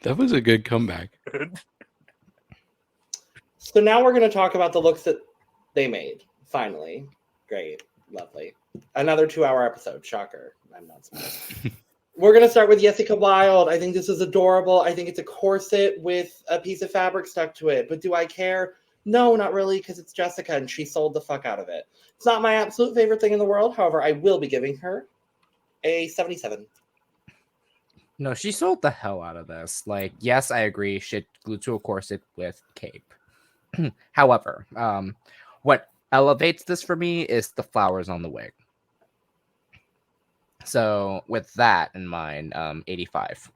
That was a good comeback. So now we're going to talk about the looks that they made. Finally. Great. Lovely. Another 2-hour episode. Shocker. I'm not surprised. We're going to start with Jessica Wilde. I think this is adorable. I think it's a corset with a piece of fabric stuck to it. But do I care? No, not really, because it's Jessica and she sold the fuck out of it. It's not my absolute favorite thing in the world. However, I will be giving her a 77. No, she sold the hell out of this. Like, yes, I agree. Shit glued to a corset with cape. However, what elevates this for me is the flowers on the wig. So with that in mind, 85.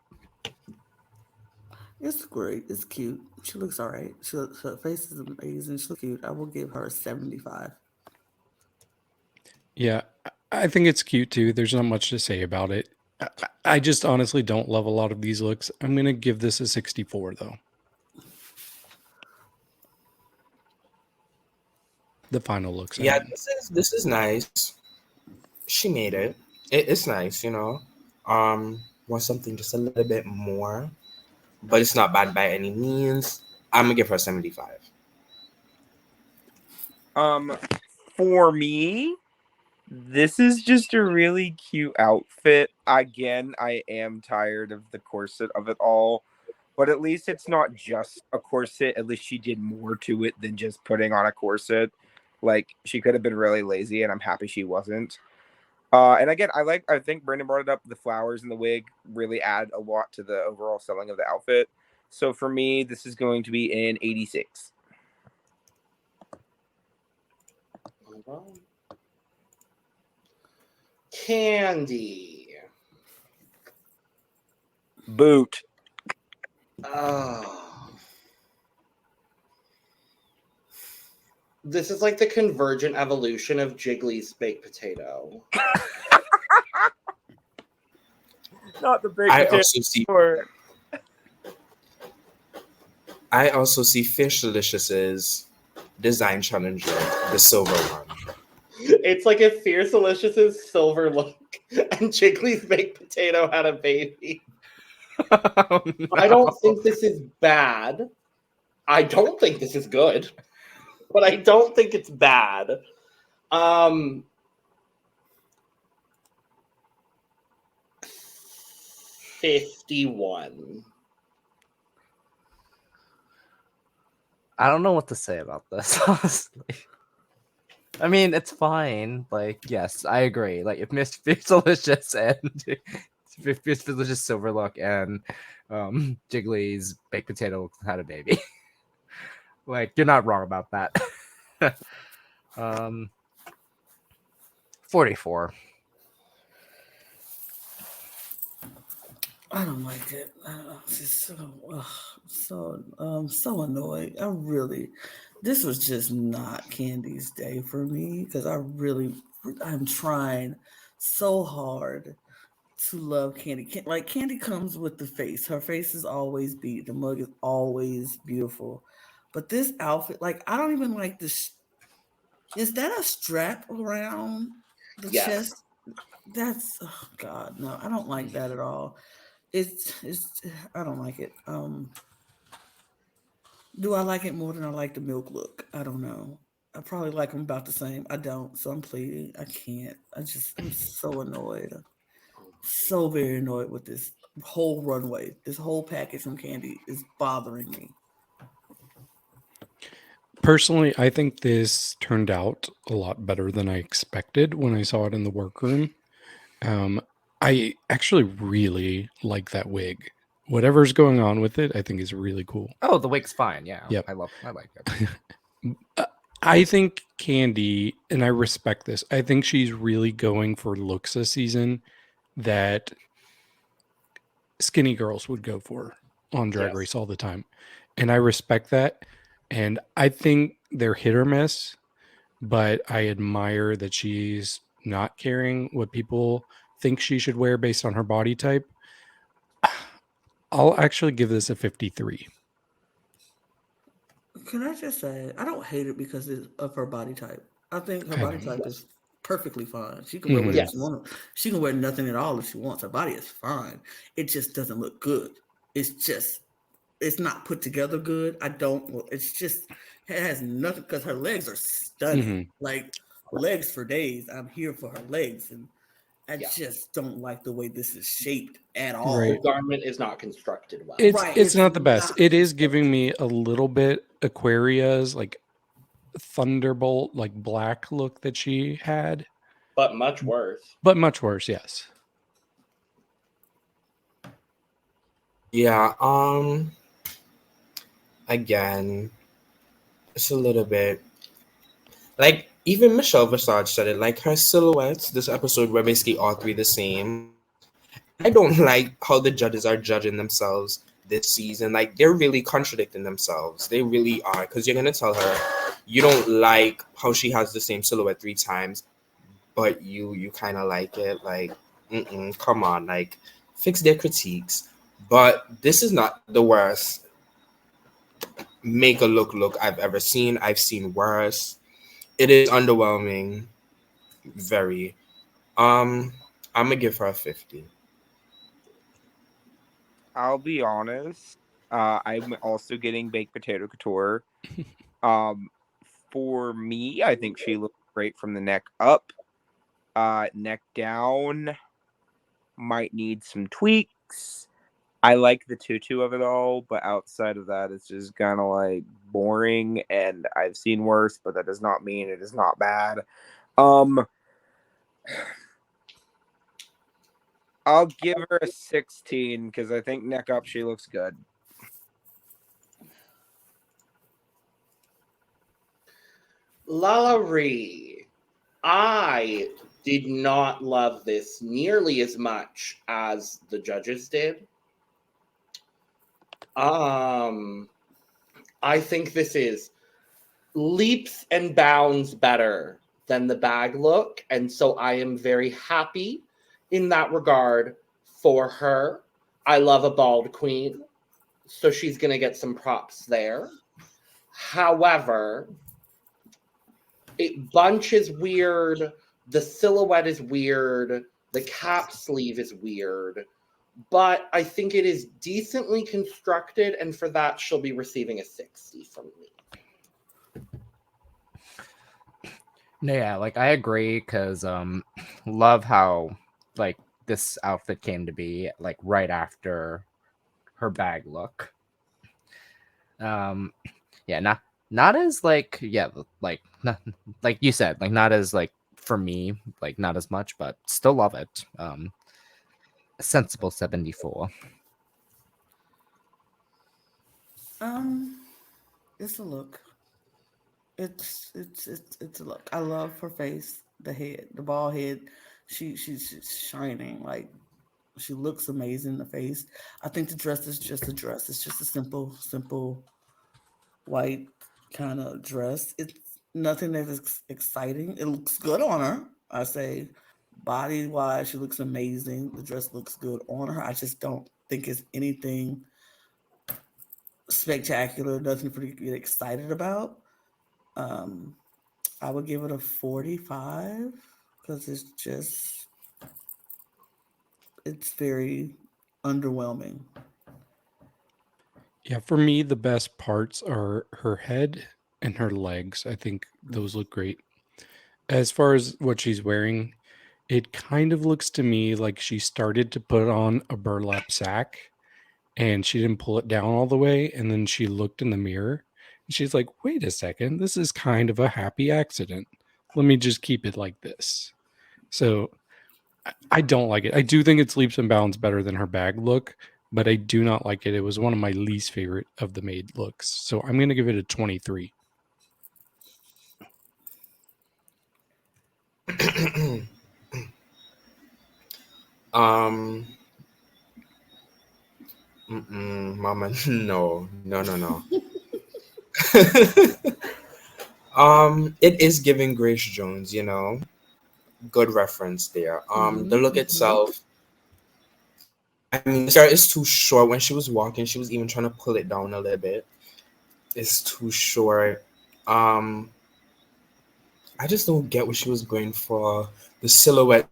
It's great. It's cute. She looks all right. Her face is amazing. She looks cute. I will give her a 75. Yeah, I think it's cute too. There's not much to say about it. I just honestly don't love a lot of these looks. I'm going to give this a 64 though. The final looks. Yeah, this is nice. She made it. It's nice, you know. Want something just a little bit more, but it's not bad by any means. I'm gonna give her 75. For me, this is just a really cute outfit. Again, I am tired of the corset of it all, but at least it's not just a corset. At least she did more to it than just putting on a corset. Like, she could have been really lazy, and I'm happy she wasn't. And again, I think Brandon brought it up. The flowers and the wig really add a lot to the overall selling of the outfit. So for me, this is going to be an 86. Kandy. Boot. Oh. This is like the convergent evolution of Jiggly's baked potato. Not the big I potato. I also see Fish Delicious's design challenger, the silver one. It's like if Fierce Delicious's silver look and Jiggly's baked potato had a baby. Oh, no. I don't think this is bad. I don't think this is good. But I don't think it's bad. 51. I don't know what to say about this, honestly. I mean, it's fine. Like, yes, I agree. Like, if Miss Fierce Delicious and Fierce Delicious Silver Look and Jiggly's baked potato had a baby. Like, you're not wrong about that. 44. I don't like it. It's so annoyed. This was just not Kandy's day for me because I'm trying so hard to love Kandy. Like, Kandy comes with the face. Her face is always beat. The mug is always beautiful. But this outfit, like, I don't even like this. Is that a strap around the chest? That's, oh God, no, I don't like that at all. I don't like it. Do I like it more than I like the milk look? I don't know. I probably like them about the same. I don't, so I'm pleading. I can't. I'm so annoyed. So very annoyed with this whole runway. This whole package from Kandy is bothering me. Personally, I think this turned out a lot better than I expected when I saw it in the workroom. I actually really like that wig. Whatever's going on with it, I think is really cool. Oh, the wig's fine. Yeah. Yep. I like it. I think Kandy, and I respect this, I think she's really going for looks this season that skinny girls would go for on Drag Race all the time. And I respect that. And I think they're hit or miss, but I admire that she's not caring what people think she should wear based on her body type. I'll actually give this a 53. Can I just say, I don't hate it because of her body type. I think her body type is perfectly fine. She can wear whatever she wants. She can wear nothing at all if she wants. Her body is fine. It just doesn't look good. it's not put together good. It has nothing because her legs are stunning. Like legs for days. I'm here for her legs. And I just don't like the way this is shaped at all. Right. The garment is not constructed well. It's not the best. not It is giving me a little bit Aquaria's like Thunderbolt, like black look that she had, But much worse. but much worse. Yes. Yeah, again, it's a little bit like even Michelle Visage said it, like her silhouettes, this episode were basically all three the same. I don't like how the judges are judging themselves this season. Like they're really contradicting themselves. They really are. Because you're gonna tell her you don't like how she has the same silhouette 3 times, but you kind of like it. Like, come on, like fix their critiques. But this is not the worst make a look I've ever seen. I've seen worse. It is underwhelming. Very. I'm gonna give her a 50. I'll be honest. I'm also getting baked potato couture. For me, I think she looks great from the neck up. Neck down might need some tweaks. I like the tutu of it all, but outside of that, it's just kind of like boring. And I've seen worse, but that does not mean it is not bad. I'll give her a 16 because I think neck up she looks good. Lala Ri, I did not love this nearly as much as the judges did. I think this is leaps and bounds better than the bag look, and so I am very happy in that regard for her. I love a bald queen, so she's going to get some props there. However, bunch is weird, the silhouette is weird, the cap sleeve is weird, but I think it is decently constructed, and for that, she'll be receiving a 60 from me. Yeah, like I agree because love how like this outfit came to be like right after her bag look. Yeah, not as like not, like you said, like not as like for me, like not as much, but still love it. A sensible 74. It's a look. It's a look. I love her face, the head, the bald head. She's shining. Like she looks amazing in the face. I think the dress is just a dress. It's just a simple white kind of dress. It's nothing that is exciting. It looks good on her. I say body wise, she looks amazing. The dress looks good on her. I just don't think it's anything spectacular, nothing for you to get excited about. I would give it a 45 because it's very underwhelming. Yeah, for me, the best parts are her head and her legs. I think those look great. As far as what she's wearing, it kind of looks to me like she started to put on a burlap sack and she didn't pull it down all the way. And then she looked in the mirror and she's like, wait a second, this is kind of a happy accident. Let me just keep it like this. So I don't like it. I do think it's leaps and bounds better than her bag look, but I do not like it. It was one of my least favorite of the made looks. So I'm going to give it a 23. Mama, no. It is giving Grace Jones, you know, good reference there. The look itself, I mean, the skirt is too short. When she was walking, she was even trying to pull it down a little bit. It's too short. I just don't get what she was going for. The silhouette,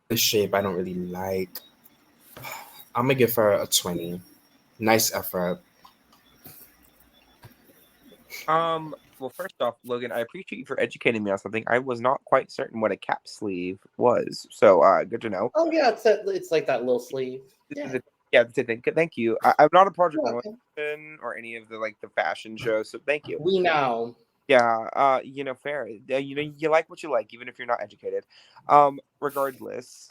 the shape, I don't really like. I'm gonna give her a 20. Nice effort. Well, first off, Logan, I appreciate you for educating me on something. I was not quite certain what a cap sleeve was, so good to know. Oh yeah, it's like that little sleeve. Yeah. Thank you. I'm not a project You're welcome. person or any of the fashion shows, so thank you. We know. Yeah, fair. You like what you like, even if you're not educated. Regardless,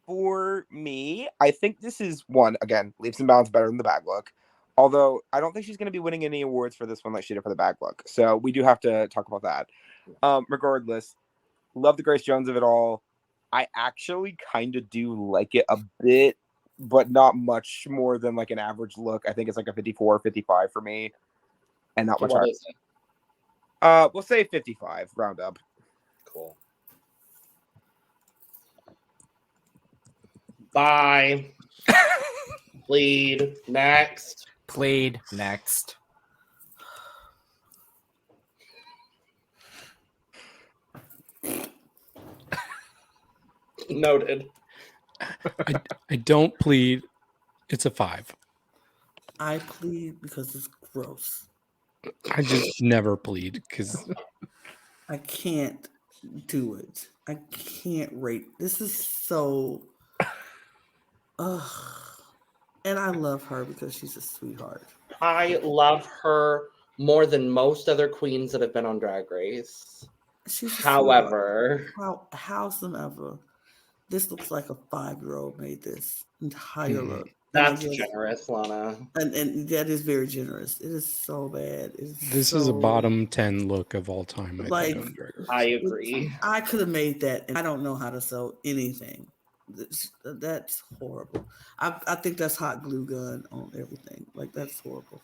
for me, I think this is one again leaps and bounds better than the bag look. Although I don't think she's going to be winning any awards for this one like she did for the bag look. So we do have to talk about that. Regardless, love the Grace Jones of it all. I actually kind of do like it a bit, but not much more than like an average look. I think it's like a 54 or 55 for me. And not much What higher. is it? We'll say 55, round up. Cool. Bye. Bleed. Next. Played next. Noted. I don't plead. It's a 5. I plead because it's gross. I just never plead because I can't do it. I can't rate. This is so. Ugh. And I love her because she's a sweetheart. I love her more than most other queens that have been on Drag Race. She's a However, sweetheart. Howsoever, this looks like a 5-year-old made this entire look. that's generous, Lana. And that is very generous. It is so bad. this is a bottom 10 look of all time. I Like, think on Drag Race. I agree. I could have made that, and I don't know how to sew anything. That's horrible. I think that's hot glue gun on everything. Like, that's horrible.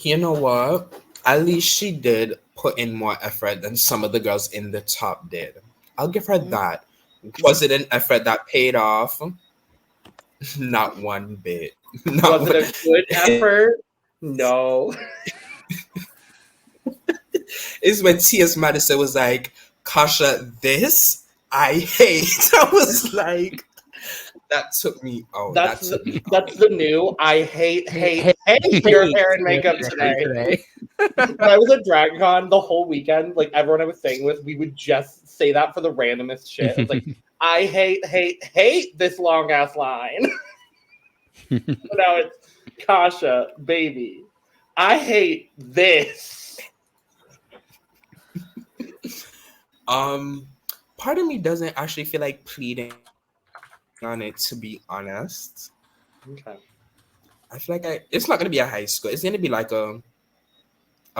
You know what? At least she did put in more effort than some of the girls in the top did. I'll give her that. Was it an effort that paid off? Not one bit. Was it a good effort? No. It's when T.S. Madison was like, Kasha, this I hate. I was like, that took me out. That's the new I hate your hair and makeup today. When I was at DragCon the whole weekend, like everyone I was staying with, we would just say that for the randomest shit. It's like, I hate this long ass line. So now it's Kasha, baby. I hate this. Part of me doesn't actually feel like pleading on it, to be honest. Okay. I feel like it's not gonna be a high score. It's gonna be like a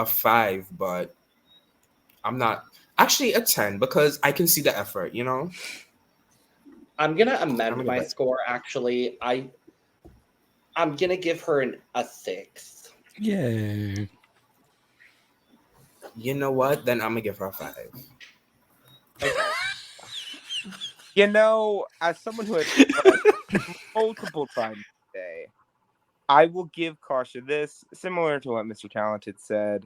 5, but I'm not actually a 10 because I can see the effort, you know. I'm gonna amend my score. Actually, I'm gonna give her a 6. Yeah. You know what? Then I'm gonna give her a 5. Okay. You know, as someone who has multiple times today, I will give Kasha this, similar to what Mr. Talented said.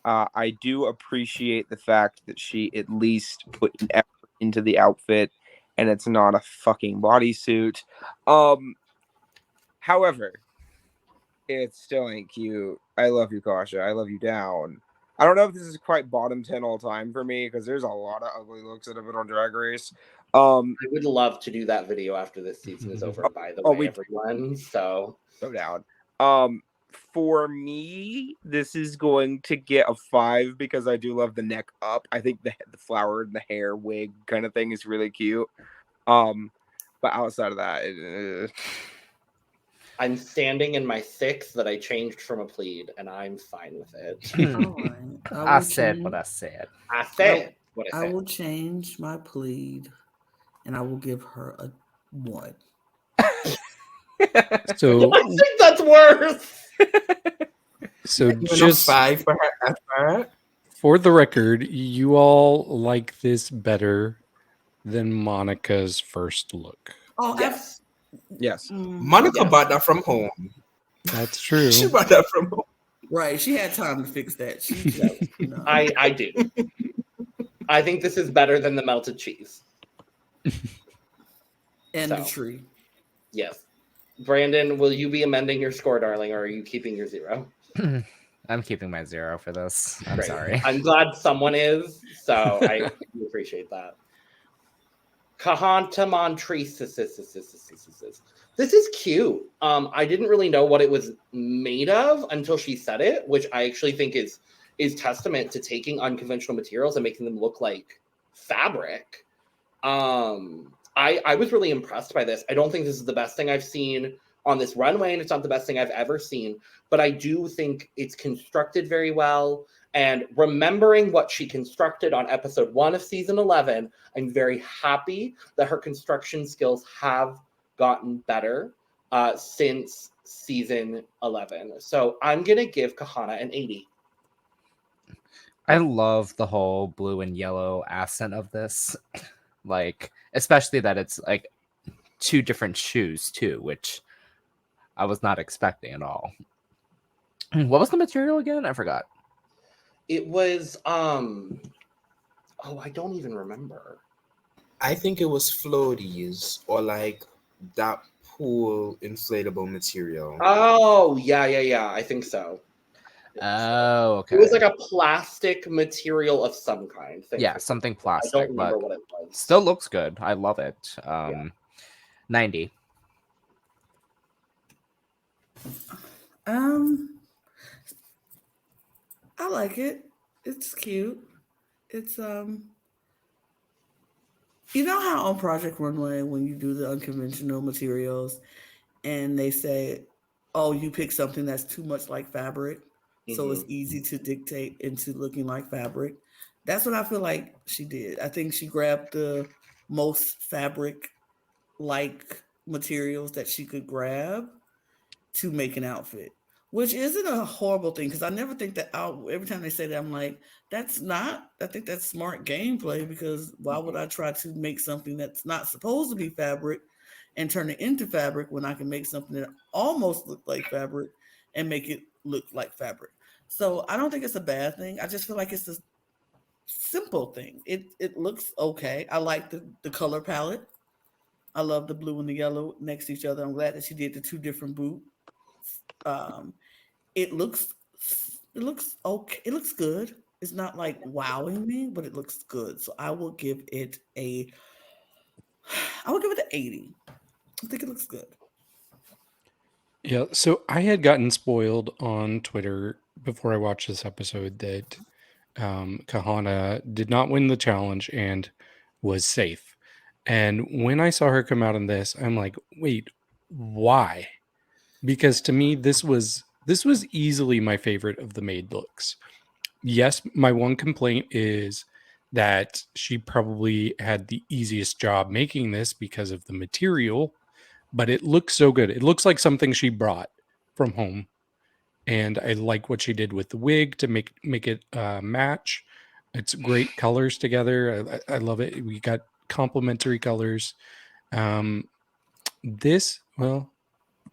I do appreciate the fact that she at least put an effort into the outfit, and it's not a fucking bodysuit. However, it still ain't cute. I love you, Kasha. I love you down. I don't know if this is quite bottom 10 all time for me because there's a lot of ugly looks that have been on Drag Race. I would love to do that video after this season is over, by the way, everyone. So go down. For me, this is going to get a 5 because I do love the neck up. I think the flower and the hair wig kind of thing is really cute. But outside of that, I'm standing in my 6 that I changed from a plead, and I'm fine with it. Right. I said what I said. I said what I I said. will change my plead, and I will give her a 1. So I think that's worse. So Even just a 5 for her effort. for the record, you all like this better than Monica's first look. Oh, Yes. yes. Monica bought that from home. That's true. She bought that from home. Right. She had time to fix that. No. I do. I think this is better than the melted cheese. And the So. tree. Yes. Brandon, will you be amending your score, darling, or are you keeping your 0? I'm keeping my 0 for this. I'm Great. sorry. I'm glad someone is, so I appreciate that. Kahanna Montrese. This is cute. I didn't really know what it was made of until she said it, which I actually think is testament to taking unconventional materials and making them look like fabric. I was really impressed by this. I don't think this is the best thing I've seen on this runway, and it's not the best thing I've ever seen, but I do think it's constructed very well. And remembering what she constructed on episode 1 of season 11, I'm very happy that her construction skills have gotten better since season 11. So I'm going to give Kahanna an 80. I love the whole blue and yellow accent of this. Like, especially that it's like 2 different shoes too, which I was not expecting at all. What was the material again? I forgot. It was I don't even remember. I think it was floaties or like that pool inflatable material. Oh, yeah. I think so. Oh, okay. It was like a plastic material of some kind. Yeah, something I plastic, don't remember but what it was. still looks good. I love it. 90. I like it. It's cute. It's you know how on Project Runway when you do the unconventional materials and they say, "Oh, you pick something that's too much like fabric, so it's easy to dictate into looking like fabric." That's what I feel like she did. I think she grabbed the most fabric like materials that she could grab to make an outfit, which isn't a horrible thing because I never think that out. Every time they say that, I'm like, that's not. I think that's smart gameplay because why would I try to make something that's not supposed to be fabric and turn it into fabric when I can make something that almost look like fabric and make it look like fabric? So I don't think it's a bad thing. I just feel like it's a simple thing. It looks okay. I like the color palette. I love the blue and the yellow next to each other. I'm glad that she did the 2 different boots. It looks okay. It looks good. It's not like wowing me, but it looks good. So I will give it an 80. I think it looks good. Yeah, so I had gotten spoiled on Twitter before I watched this episode that Kahanna did not win the challenge and was safe. And when I saw her come out in this, I'm like, wait, why? Because to me, this was easily my favorite of the made looks. Yes, my one complaint is that she probably had the easiest job making this because of the material, but it looks so good. It looks like something she brought from home. And I like what she did with the wig to make it match. It's great colors together. I love it. We got complementary colors. This, well,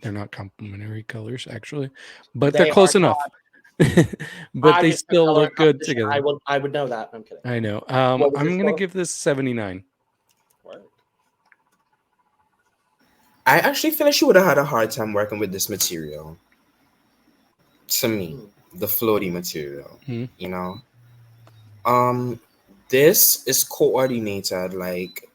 they're not complementary colors actually, but they're close enough. But they still look good together. I would know that. I'm kidding. I know. What was I'm your gonna score? give this 79. I actually feel like she would have had a hard time working with this material. To me, the floaty material, you know. This is coordinated like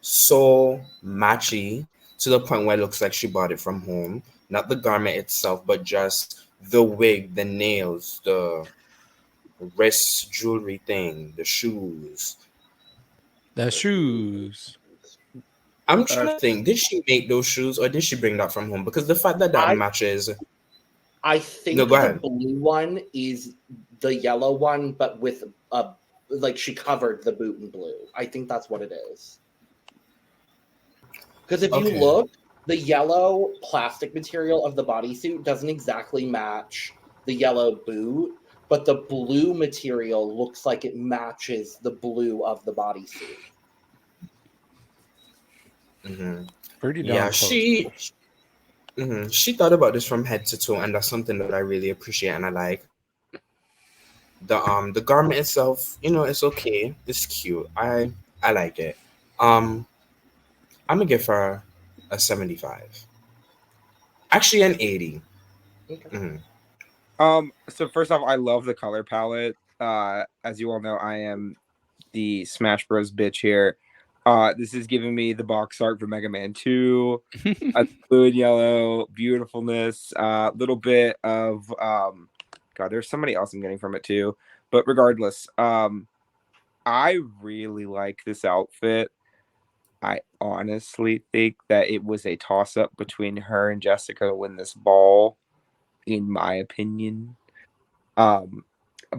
so matchy to the point where it looks like she bought it from home. Not the garment itself, but just the wig, the nails, the wrist jewelry thing, the shoes. The shoes. I'm trying to think, did she make those shoes or did she bring that from home? Because the fact that matches. I think the blue one is the yellow one, but with like she covered the boot in blue. I think that's what it is. Because if you look, the yellow plastic material of the bodysuit doesn't exactly match the yellow boot, but the blue material looks like it matches the blue of the bodysuit. Pretty darn close. She thought about this from head to toe, and that's something that I really appreciate and I like. The garment itself, you know, it's okay. It's cute. I like it. I'm gonna give her a a 75. Actually, an 80. Okay. So first off, I love the color palette. As you all know, I am the Smash Bros bitch here. This is giving me the box art for Mega Man 2. A blue and yellow beautifulness, little bit of God, there's somebody else I'm getting from it too. But regardless, I really like this outfit. I honestly think that it was a toss-up between her and Jessica to win this ball, in my opinion. But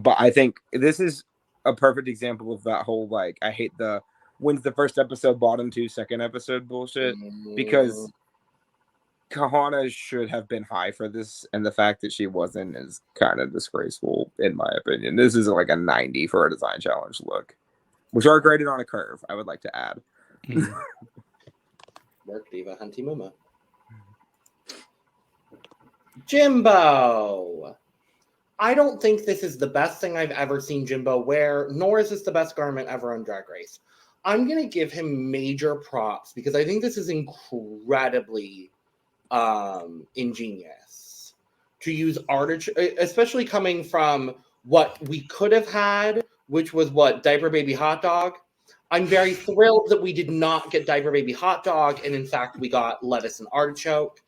I think this is a perfect example of that whole like I hate the wins the first episode, bottom two, second episode bullshit, because Kahanna should have been high for this, and the fact that she wasn't is kind of disgraceful, in my opinion. This is like a 90 for a design challenge look, which are graded on a curve, I would like to add. Work diva Hunty Muma. Jimbo. I don't think this is the best thing I've ever seen Jimbo wear, nor is this the best garment ever on Drag Race. I'm going to give him major props because I think this is incredibly ingenious to use artichoke, especially coming from what we could have had, which was what, Diaper Baby Hot Dog. I'm very thrilled that we did not get Diaper Baby Hot Dog, and in fact we got lettuce and artichoke.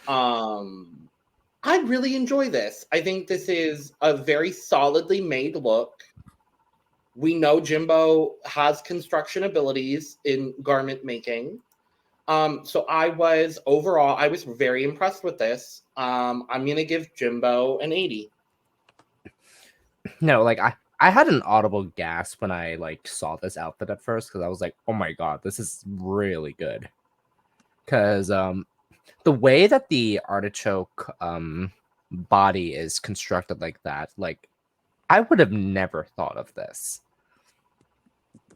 I really enjoy this. I think this is a very solidly made look. We know Jimbo has construction abilities in garment making. So I was very impressed with this. I'm going to give Jimbo an 80. No, like I had an audible gasp when I like saw this outfit at first because I was like, oh my god, this is really good. Because the way that the artichoke body is constructed like that, like I would have never thought of this.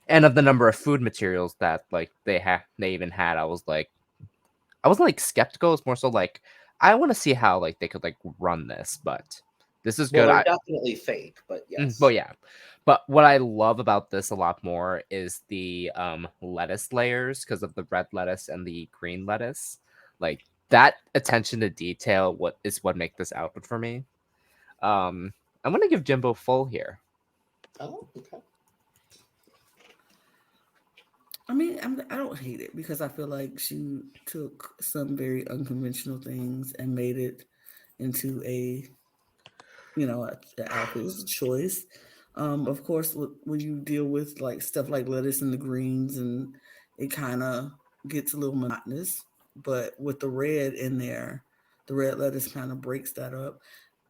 And of the number of food materials that like they even had, I wasn't like skeptical. It's more so like I want to see how like they could like run this, but this is good. Well, they're definitely fake, but yes. Well, yeah. But what I love about this a lot more is the lettuce layers because of the red lettuce and the green lettuce. Like that attention to detail what make this outfit for me. I'm gonna give Jimbo full here. Oh, okay. I mean, I don't hate it because I feel like she took some very unconventional things and made it into a outfit. It was a choice. Of course, when you deal with like stuff like lettuce and the greens, and it kind of gets a little monotonous. But with the red in there, the red lettuce kind of breaks that up.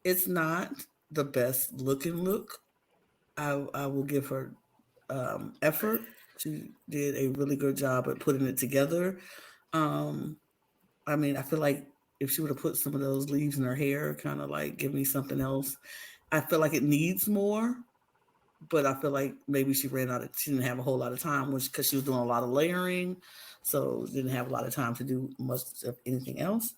It's not the best looking look. I will give her effort. She did a really good job at putting it together. I mean, I feel like if she would have put some of those leaves in her hair, kind of like give me something else. I feel like it needs more, but I feel like maybe she didn't have a whole lot of time, because she was doing a lot of layering, so didn't have a lot of time to do much of anything else.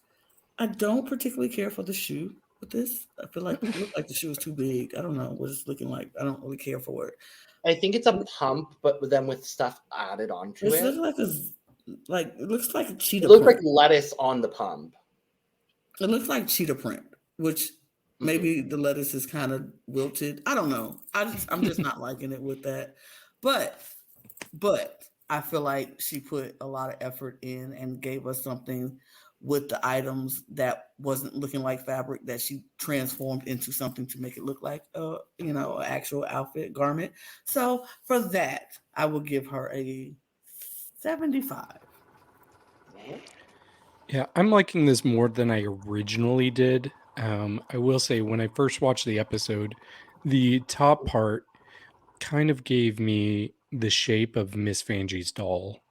I don't particularly care for the shoe with this. I feel like it looked like the shoe was too big. I don't know what it's looking like. I don't really care for it. I think it's a pump, but then with stuff added onto it. It looks like a cheetah. It looks like lettuce on the pump. It looks like cheetah print, which maybe the lettuce is kind of wilted. I don't know. I'm just not liking it with that. But I feel like she put a lot of effort in and gave us something with the items that wasn't looking like fabric that she transformed into something to make it look like an actual outfit garment. So for that, I will give her a 75. Yeah, I'm liking this more than I originally did. I will say when I first watched the episode, the top part kind of gave me the shape of Miss Fangie's doll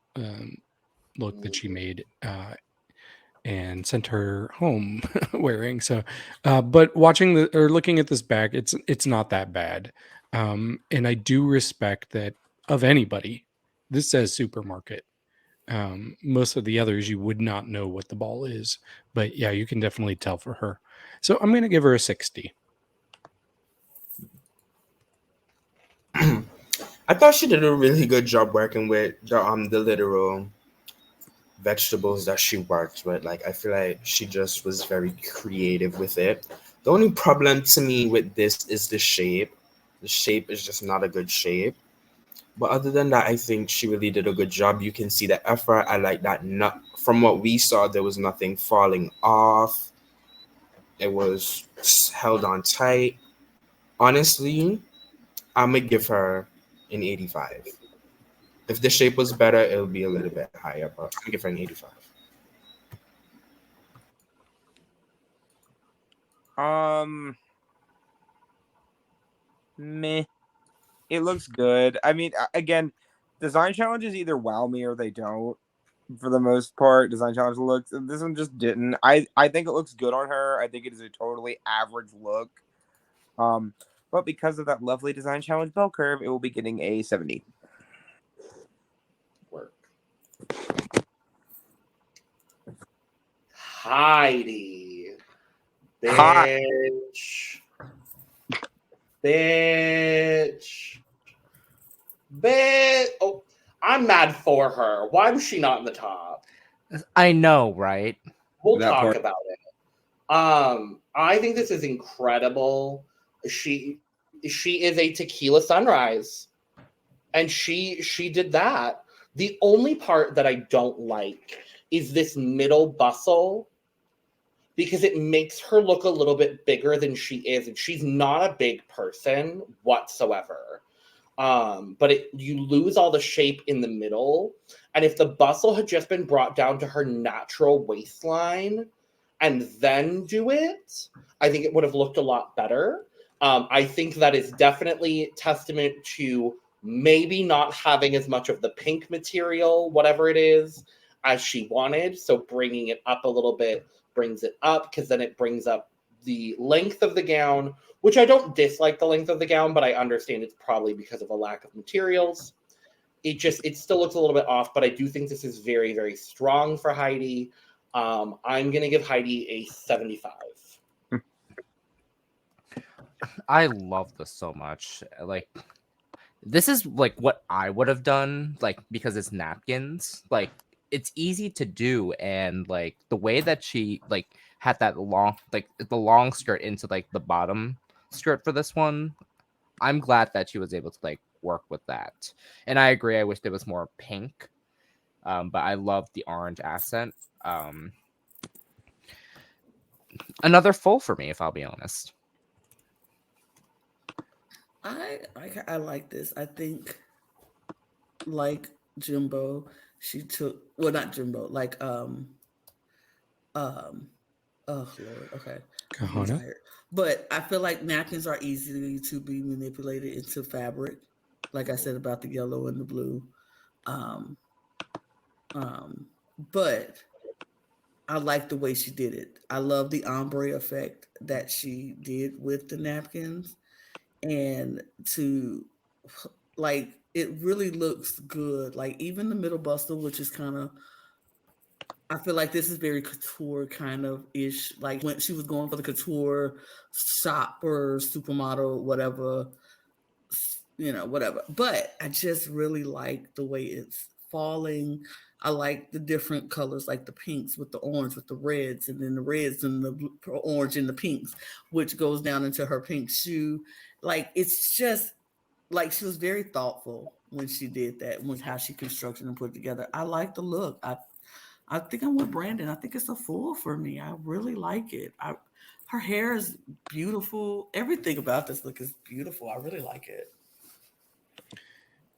look that she made and sent her home wearing. So, but looking at this bag, it's not that bad. And I do respect that of anybody. This says supermarket. Most of the others you would not know what the ball is, but yeah, you can definitely tell for her. So I'm going to give her a 60. I thought she did a really good job working with the literal vegetables that she worked with. Like, I feel like she just was very creative with it. The only problem to me with this is the shape. The shape is just not a good shape. But other than that, I think she really did a good job. You can see the effort. I like that. Not from what we saw, there was nothing falling off. It was held on tight. Honestly, I'm gonna give her an 85. If the shape was better, it'll be a little bit higher, but I'm gonna give her an 85. Meh. It looks good. I mean, again, design challenges either wow me or they don't. For the most part, design challenge looks. This one just didn't. I think it looks good on her. I think it is a totally average look. But because of that lovely design challenge bell curve, it will be getting a 70. Work. Heidi. Bitch. Bitch. Bitch. Oh, I'm mad for her. Why was she not in the top? I know, right? We'll That talk part. about it. I think this is incredible. She is a tequila sunrise. And she did that. The only part that I don't like is this middle bustle because it makes her look a little bit bigger than she is, and she's not a big person whatsoever. But you lose all the shape in the middle, and if the bustle had just been brought down to her natural waistline and then do it, I think it would have looked a lot better. I think that is definitely testament to maybe not having as much of the pink material, whatever it is, as she wanted. So bringing it up a little bit brings it up, because then it brings up the length of the gown, which I don't dislike the length of the gown, but I understand it's probably because of a lack of materials. It still looks a little bit off, but I do think this is very, very strong for Heidi. I'm going to give Heidi a 75. I love this so much. Like, this is like what I would have done, like, because it's napkins. Like, it's easy to do, and like the way that she like had that long, like the long skirt into like the bottom skirt for this one, I'm glad that she was able to like work with that. And I agree, I wish there was more pink. But I love the orange accent. Another full for me, if I'll be honest. I like this. I think, like Jimbo, she took, well, not Jimbo, like oh Lord, okay, I'm Kahanna. tired. But I feel like napkins are easy to be manipulated into fabric, like I said about the yellow and the blue. Um, but I like the way she did it. I love the ombre effect that she did with the napkins, and to like it really looks good. Like even the middle bustle, which is kind of, I feel like this is very couture kind of ish. Like when she was going for the couture shop or supermodel, whatever, whatever. But I just really like the way it's falling. I like the different colors, like the pinks with the orange, with the reds, and then the reds and the orange and the pinks, which goes down into her pink shoe. Like it's just like she was very thoughtful when she did that, with how she constructed and put it together. I like the look. I think I'm with Brandon. I think it's a full for me. I really like it. Her hair is beautiful. Everything about this look is beautiful. I really like it.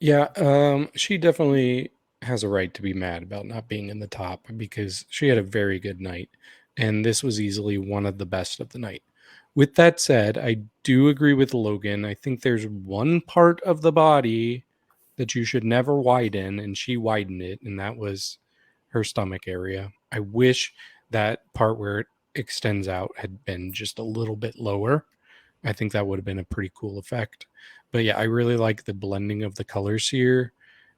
Yeah, she definitely has a right to be mad about not being in the top because she had a very good night, and this was easily one of the best of the night. With that said, I do agree with Logan. I think there's one part of the body that you should never widen, and she widened it, and that was her stomach area. I wish that part where it extends out had been just a little bit lower. I think that would have been a pretty cool effect. But yeah, I really like the blending of the colors here.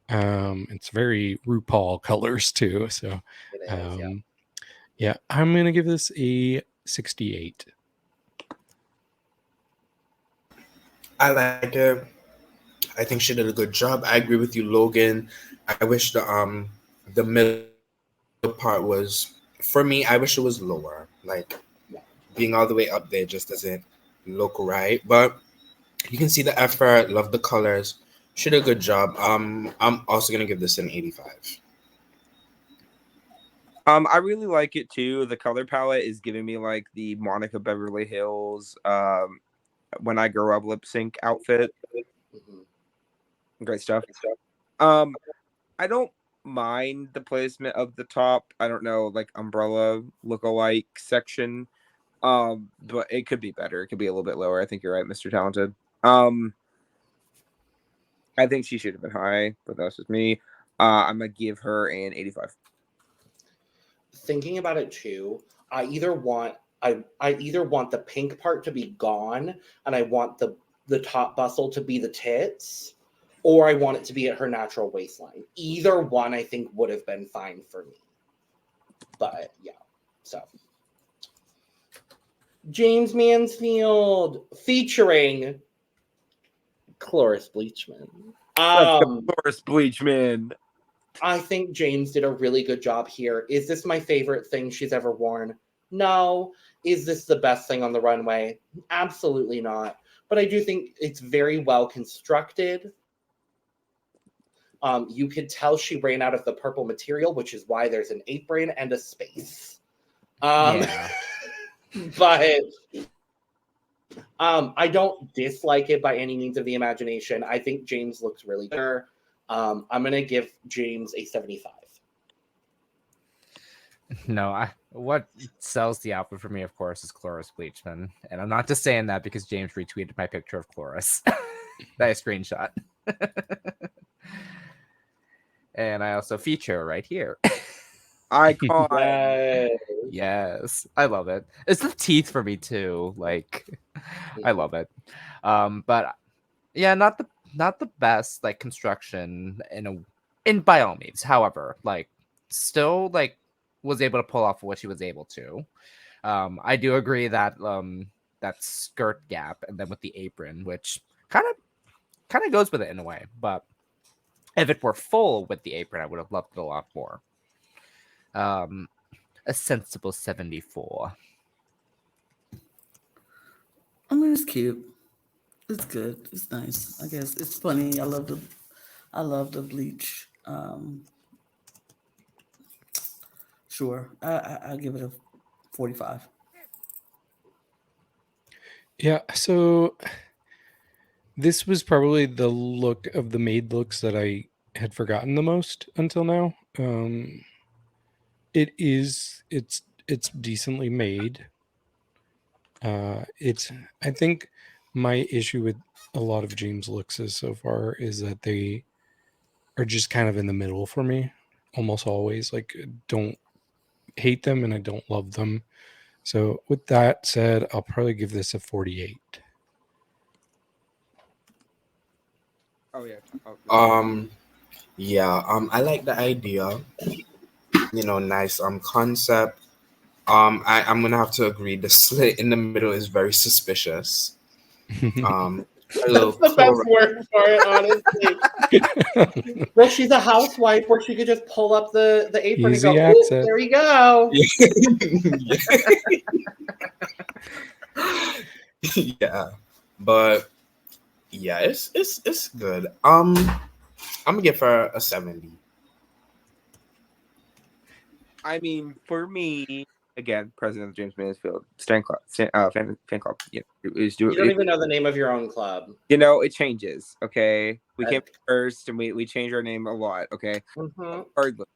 It's very RuPaul colors too. So It is, yeah. yeah, I'm gonna give this a 68. I like it. I think she did a good job. I agree with you, Logan. I wish the middle part was, for me, I wish it was lower. Like, being all the way up there just doesn't look right. But you can see the effort, love the colors. She did a good job. I'm also gonna give this an 85. I really like it too. The color palette is giving me like the Monica Beverly Hills when I grow up lip sync outfit. Great stuff. I don't mind the placement of the top. I don't know, like umbrella look-alike section. But it could be better. It could be a little bit lower. I think you're right, Mr. Talented. I think she should have been high, but that's just me. I'm gonna give her an 85. Thinking about it too, I either want the pink part to be gone, and I want the top bustle to be the tits, or I want it to be at her natural waistline. Either one, I think, would have been fine for me. But yeah, so Jaymes Mansfield featuring Cloris Bleachman. Cloris Bleachman. I think Jaymes did a really good job here. Is this my favorite thing she's ever worn? No. Is this the best thing on the runway? Absolutely not. But I do think it's very well constructed. You could tell she ran out of the purple material, which is why there's an apron and a space. Yeah. But I don't dislike it by any means of the imagination. I think Jaymes looks really good. I'm going to give Jaymes a 75. No, what sells the outfit for me, of course, is Cloris Bleachman. And I'm not just saying that because Jaymes retweeted my picture of Cloris. That I screenshot. And I also feature right here. Icon. Yes, I love it. It's the teeth for me too. Like, I love it. But yeah, not the best like construction in by all means. However, like still like was able to pull off what she was able to. I do agree that that skirt gap and then with the apron, which kind of goes with it in a way, but if it were full with the apron, I would have loved it a lot more. A sensible 74. I mean, it's cute. It's good. It's nice. I guess it's funny. I love the bleach. Sure, I'll give it a 45. Yeah, so this was probably the look of the made looks that I had forgotten the most until now. It's decently made. I think my issue with a lot of Jaymes looks so far is that they are just kind of in the middle for me, almost always. Like, don't hate them and I don't love them. So with that said, I'll probably give this a 48. Oh yeah. I like the idea. Nice concept. I'm gonna have to agree. The slit in the middle is very suspicious. That's the best word for it, honestly. Well, she's a housewife where she could just pull up the apron Easy and go, access. there we go. Yeah, but yeah, it's good. I'm gonna give her a 70. I mean, for me, again, president of Jaymes Mansfield, fan club. Yeah, You don't even know the name of your own club. It changes. Okay, we came first, and we changed our name a lot. Okay, regardless,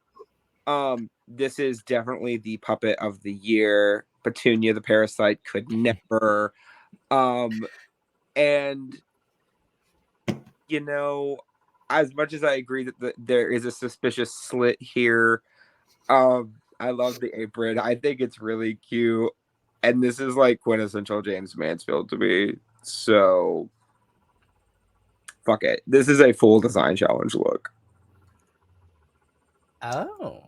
this is definitely the puppet of the year. Petunia the Parasite could never. And as much as I agree that there is a suspicious slit here, I love the apron. I think it's really cute. And this is like quintessential Jaymes Mansfield to me. So fuck it. This is a full design challenge look. Oh.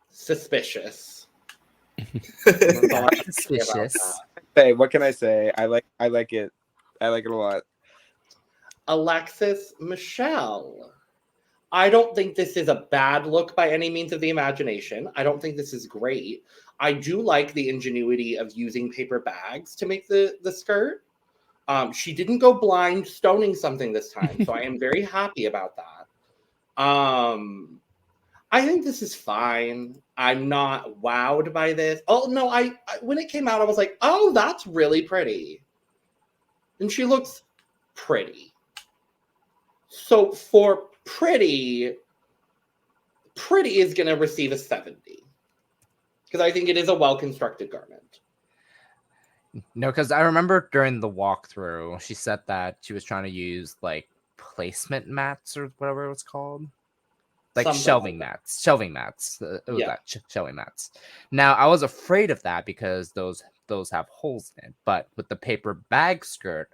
Suspicious. Suspicious. Hey, what can I say? I like it. I like it a lot. Alexis Michelle. I don't think this is a bad look by any means of the imagination. I don't think this is great. I do like the ingenuity of using paper bags to make the skirt. She didn't go blind stoning something this time, so I am very happy about that. I think this is fine. I'm not wowed by this. Oh no, I when it came out, I was like, oh, that's really pretty. And she looks pretty. So for pretty is gonna receive a 70. Because I think it is a well-constructed garment. No, because I remember during the walkthrough, she said that she was trying to use like placement mats or whatever it was called. Like Something shelving like that. mats. Shelving mats. It was Yeah. that shelving mats. Now I was afraid of that because those have holes in it. But with the paper bag skirt,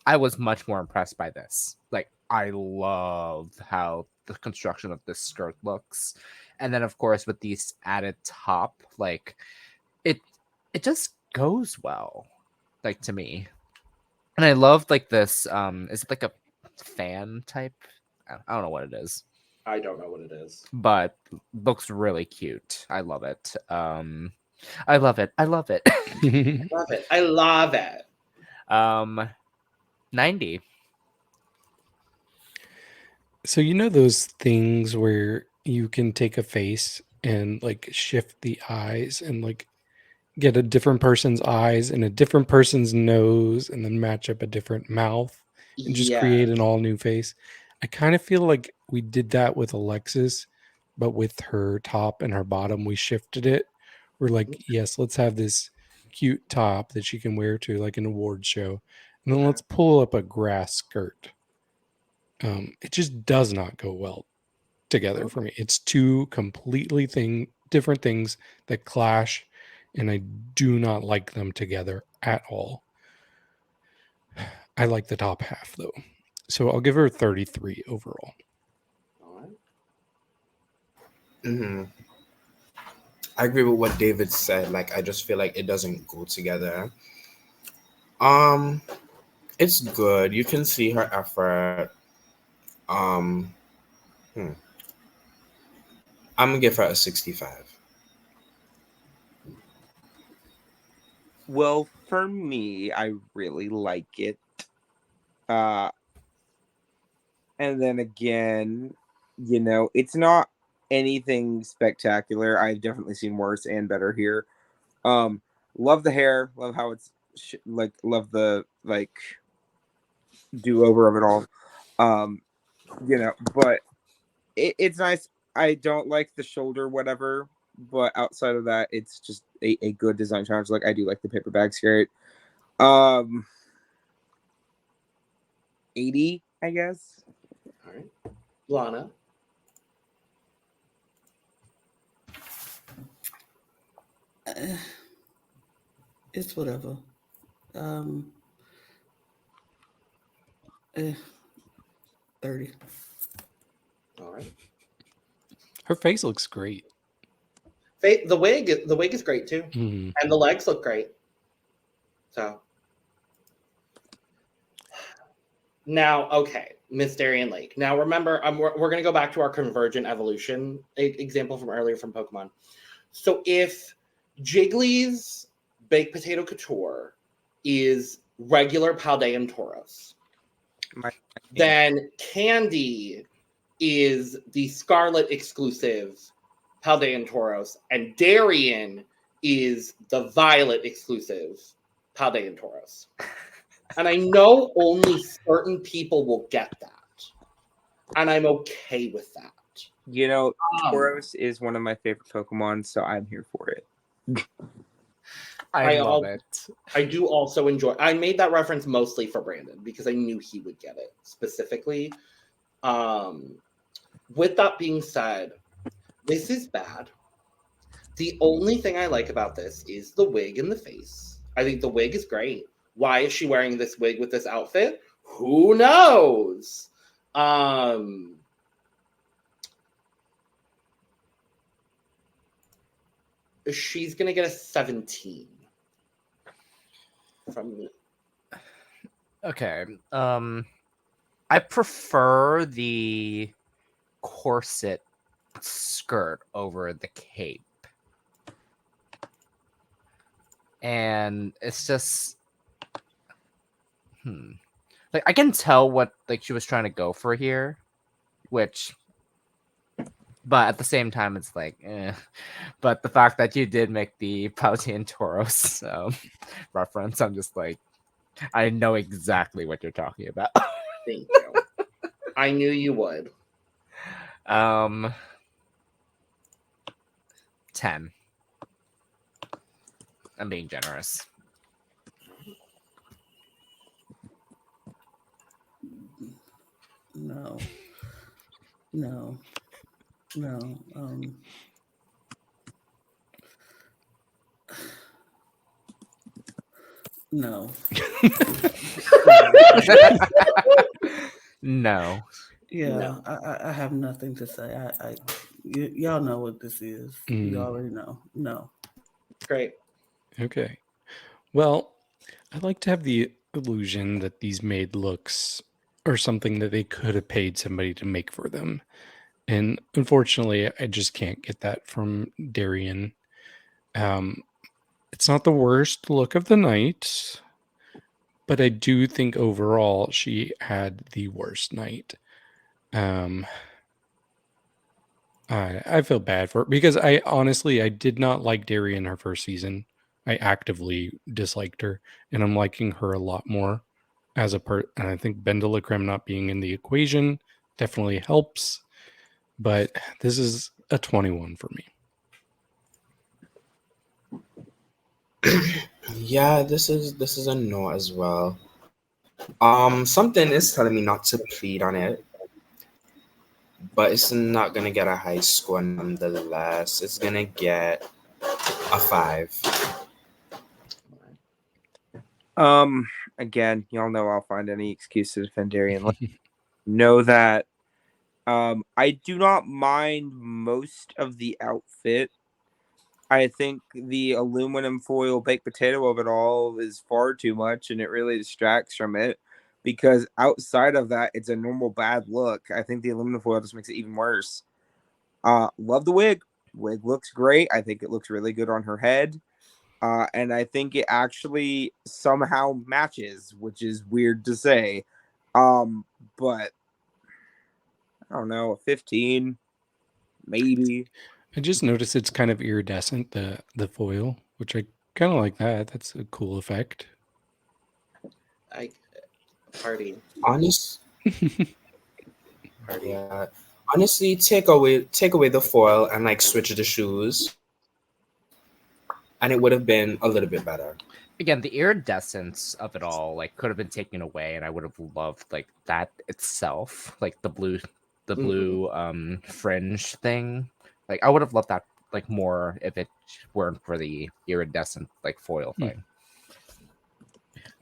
I was much more impressed by this. Like I love how the construction of this skirt looks. And then of course with these added top, like it just goes well, like to me. And I love like this is it like a fan type? I don't know what it is, I don't know what it is. but looks really cute. I love it. I love it. Love it. I love it. 90. So you know those things where you can take a face and like shift the eyes and like get a different person's eyes and a different person's nose and then match up a different mouth and just create an all new face. I kind of feel like we did that with Alexis, but with her top and her bottom, we shifted it. We're like, yes, let's have this cute top that she can wear to like an award show. And then let's pull up a grass skirt. It just does not go well together for me. It's two completely different things that clash, and I do not like them together at all. I like the top half though, so I'll give her 33 overall. All right. Mm-hmm. I agree with what David said. Like, I just feel like it doesn't go together. It's good. You can see her effort. I'm gonna give her a 65. Well, for me, I really like it. And then again, it's not anything spectacular. I've definitely seen worse and better here. Love the hair. Love how it's love the do over of it all. But it's nice. I don't like the shoulder, whatever. But outside of that, it's just a good design challenge. Like I do like the paper bag skirt. 80, I guess. All right. Lana. It's whatever. 30. All right. Her face looks great. The wig is great too, Mhm. and the legs look great. So now, okay, Miss Darienne Lake. Now remember, we're going to go back to our convergent evolution example from earlier from Pokemon. So if Jiggly's baked potato couture is regular Paldean Tauros, then Kandy is the Scarlet exclusive Paldean Tauros, and Darienne is the Violet exclusive Paldean Tauros. And I know only certain people will get that. And I'm okay with that. Tauros is one of my favorite Pokemon, so I'm here for it. I love it. I do also enjoy. I made that reference mostly for Brandon because I knew he would get it specifically. With that being said, this is bad. The only thing I like about this is the wig and the face. I think the wig is great. Why is she wearing this wig with this outfit? Who knows? She's gonna get a 17 from me. Okay. I prefer the corset skirt over the cape. And it's just like I can tell what like she was trying to go for here, but at the same time it's like but the fact that you did make the Pauti and Toros reference, I'm just like, I know exactly what you're talking about. Thank you. I knew you would. 10. I'm being generous. No. No. No. Yeah, No. I have nothing to say. Y'all know what this is. You already know. No. Great. Okay. Well, I like to have the illusion that these made looks are something that they could have paid somebody to make for them. And unfortunately, I just can't get that from Darienne. It's not the worst look of the night, but I do think overall she had the worst night. I feel bad for her because I did not like Darienne her first season. I actively disliked her, and I'm liking her a lot more as a and I think Ben de la Creme not being in the equation definitely helps. But this is a 21 for me. Yeah, this is a no as well. Something is telling me not to plead on it, but it's not gonna get a high score nonetheless. It's gonna get a 5. Again, y'all know I'll find any excuse to defend Darienne Lake. Know that I do not mind most of the outfit. I think the aluminum foil baked potato of it all is far too much, and it really distracts from it. Because outside of that, it's a normal bad look. I think the aluminum foil just makes it even worse. Love the wig. Wig looks great. I think it looks really good on her head. And I think it actually somehow matches, which is weird to say. But I don't know, a 15, maybe. I just noticed it's kind of iridescent, the foil, which I kind of like that. That's a cool effect. Party. Yeah. Honestly, take away the foil and like switch the shoes, and it would have been a little bit better. Again, the iridescence of it all like could have been taken away, and I would have loved like that itself, like the blue fringe thing. Like I would have loved that like more if it weren't for the iridescent like foil thing.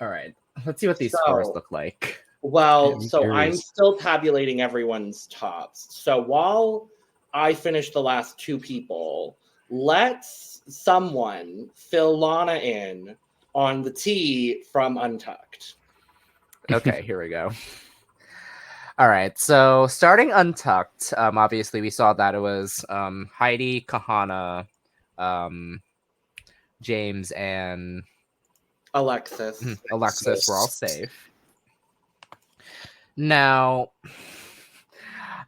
All right, let's see what these scores look like. Well, I'm so curious. I'm still tabulating everyone's tops. So while I finish the last 2 people, let's someone fill Lana in on the tea from Untucked. Okay, here we go. All right, so starting Untucked, obviously we saw that it was Heidi, Kahanna, Jaymes, and Alexis were all safe. Now,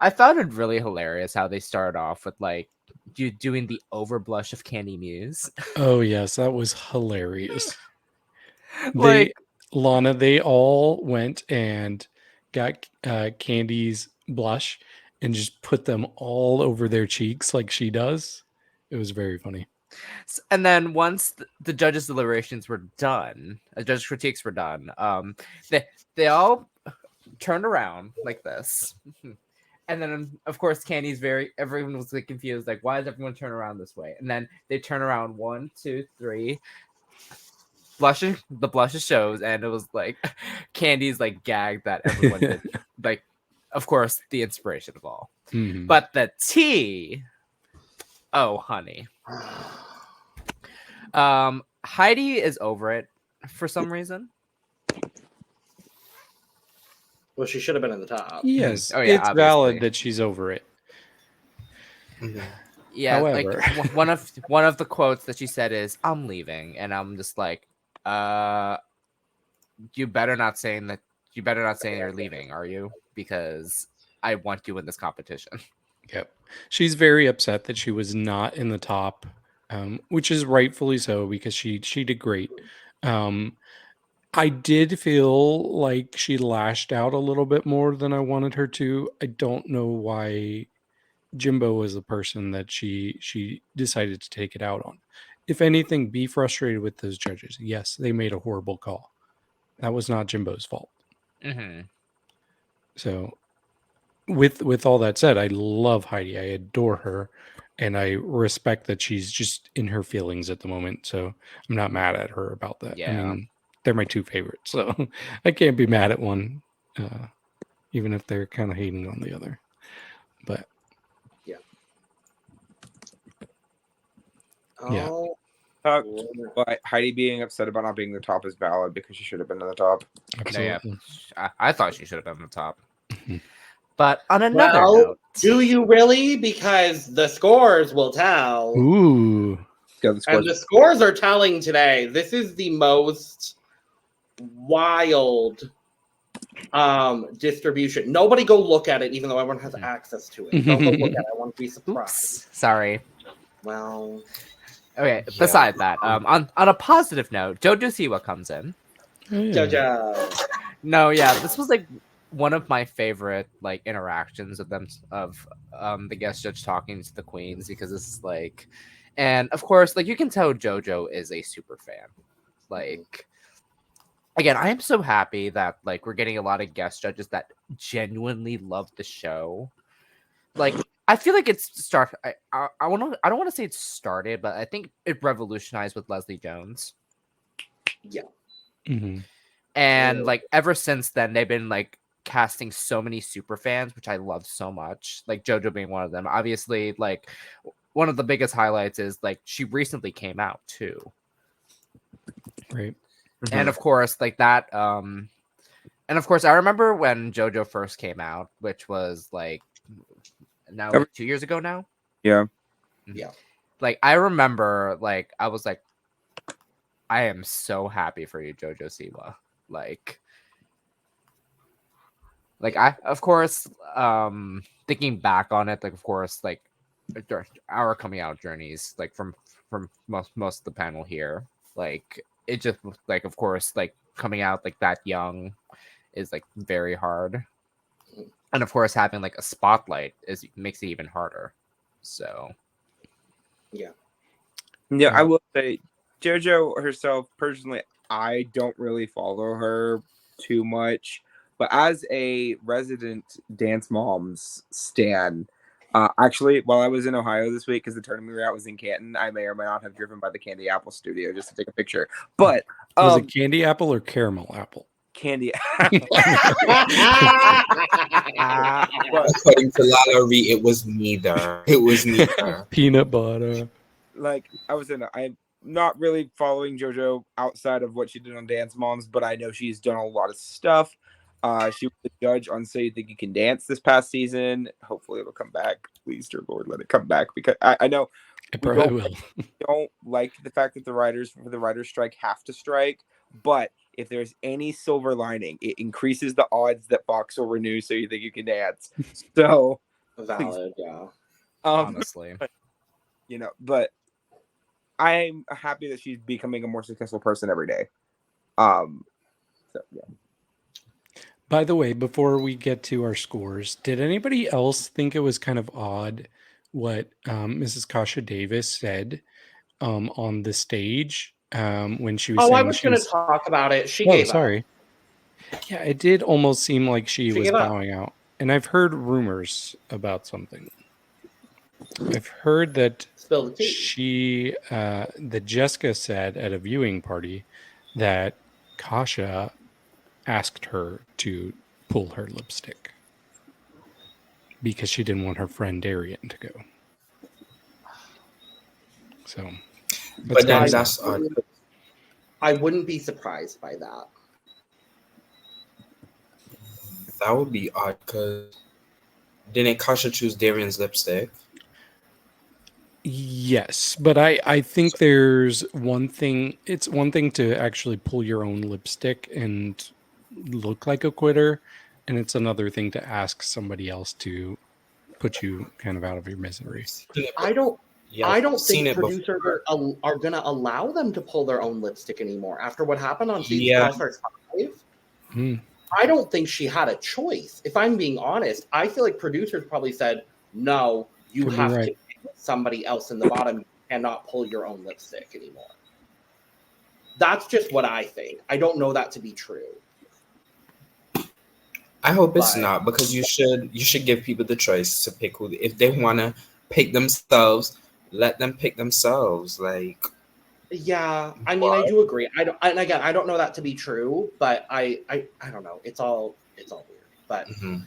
I found it really hilarious how they start off with like you doing the overblush of Kandy Muse. Oh yes, that was hilarious. Like Lana, they all went and got Candy's blush and just put them all over their cheeks like she does. It was very funny. And then once the judges' deliberations were done, judges' critiques were done, they all turned around like this. And then, of course, everyone was like confused, like, why does everyone turn around this way? And then they turn around 1, 2, 3. The blushes shows, and it was like Candy's like gag that everyone did. Like, of course, the inspiration of all. Mm-hmm. But the tea, oh honey. Heidi is over it for some reason. Well, she should have been in the top. Yes, Oh, yeah, it's obviously. valid that she's over it. Mhm. Yeah, However. like one of the quotes that she said is, "I'm leaving," and I'm just like, you better not saying that. You better not saying you're leaving, are you? Because I want you in this competition." Yep. She's very upset that she was not in the top, which is rightfully so because she did great. I did feel like she lashed out a little bit more than I wanted her to. I don't know why Jimbo was the person that she decided to take it out on. If anything, be frustrated with those judges. Yes, they made a horrible call. That was not Jimbo's fault. Mm-hmm. So with all that said, I love Heidi. I adore her, and I respect that she's just in her feelings at the moment. So I'm not mad at her about that. I Yeah. mean, they're my two favorites, so I can't be mad at one, even if they're kind of hating on the other. But yeah. Oh, But Heidi being upset about not being the top is valid because she should have been in the top. No, yeah. Absolutely. I thought she should have been on the top. Mhm. But on another well, note, do you really? Because the scores will tell. Ooh. Go the And scores. the scores are telling today. This is the most wild distribution. Nobody go look at it, even though everyone has access to it. Don't go look at it. I want to be surprised. oops, sorry. Well, Okay. Yeah. Beside that, on a positive note, JoJo Siwa comes in. Oh, yeah. JoJo. No, yeah, this was like one of my favorite like interactions of them the guest judge talking to the queens, because it's like, and of course, like you can tell JoJo is a super fan. Like, again, I am so happy that like we're getting a lot of guest judges that genuinely love the show. Like, I feel like it's I don't want to say it started, but I think it revolutionized with Leslie Jones. Mhm. And Ew. like ever since then, they've been like casting so many super fans, which I love so much. Like JoJo being one of them. Obviously, like one of the biggest highlights is like she recently came out too. Right. And of course, like that. And of course, I remember when JoJo first came out, which was like now like 2 years ago now. Yeah. Yeah. Like I remember, like I was like, I am so happy for you, JoJo Siwa. Like I, of course, thinking back on it, like of course, like our coming out journeys, like from most of the panel here, like it just like of course, like coming out like that young is like very hard, and of course having like a spotlight makes it even harder. So Yeah, I will say JoJo herself, personally, I don't really follow her too much. But as a resident Dance Moms stan, actually, while I was in Ohio this week, because the tournament route was in Canton, I may or may not have driven by the Candy Apple studio just to take a picture. But Was it candy apple or caramel apple? Candy Apple. According to Lala Ri, it was neither. It was neither. Peanut butter. Like I'm not really following JoJo outside of what she did on Dance Moms, but I know she's done a lot of stuff. She was the judge on So You Think You Can Dance this past season. Hopefully it'll come back. Please, dear Lord, let it come back, because I know It we probably will. don't like the fact that the writers for the writers' strike have to strike, but if there's any silver lining, it increases the odds that Fox will renew So You Think You Can Dance. So Valid, yeah. honestly, you know, but I'm happy that she's becoming a more successful person every day. So yeah. By the way, before we get to our scores, did anybody else think it was kind of odd what Mrs. Kasha Davis said on the stage when she was Oh, I saying was she going to was... talk about it. She Oh, gave up. sorry. Yeah, it did almost seem like she was gave up. bowing out. And I've heard rumors about something. I've heard that Spill the tea. that Jessica said at a viewing party that Kasha asked her to pull her lipstick because she didn't want her friend Darienne to go. So, But then kinda that's sad. odd. I wouldn't be surprised by that. That would be odd, because didn't Kasha choose Darien's lipstick? Yes, but I think there's one thing. It's one thing to actually pull your own lipstick and look like a quitter, and it's another thing to ask somebody else to put you kind of out of your misery. I don't Seen think it before. producers are gonna allow them to pull their own lipstick anymore after what happened on season Yeah. All Stars 5. Hmm. I don't think she had a choice. If I'm being honest, I feel like producers probably said, "No, you Could be have right. to pick somebody else in the bottom. You cannot pull your own lipstick anymore." That's just what I think. I don't know that to be true. I hope it's But- not, because you should give people the choice to pick who, if they want to pick themselves, let them pick themselves. Like, Yeah, I mean, I do agree. I don't know that to be true, but I don't know. It's all weird. But mhm.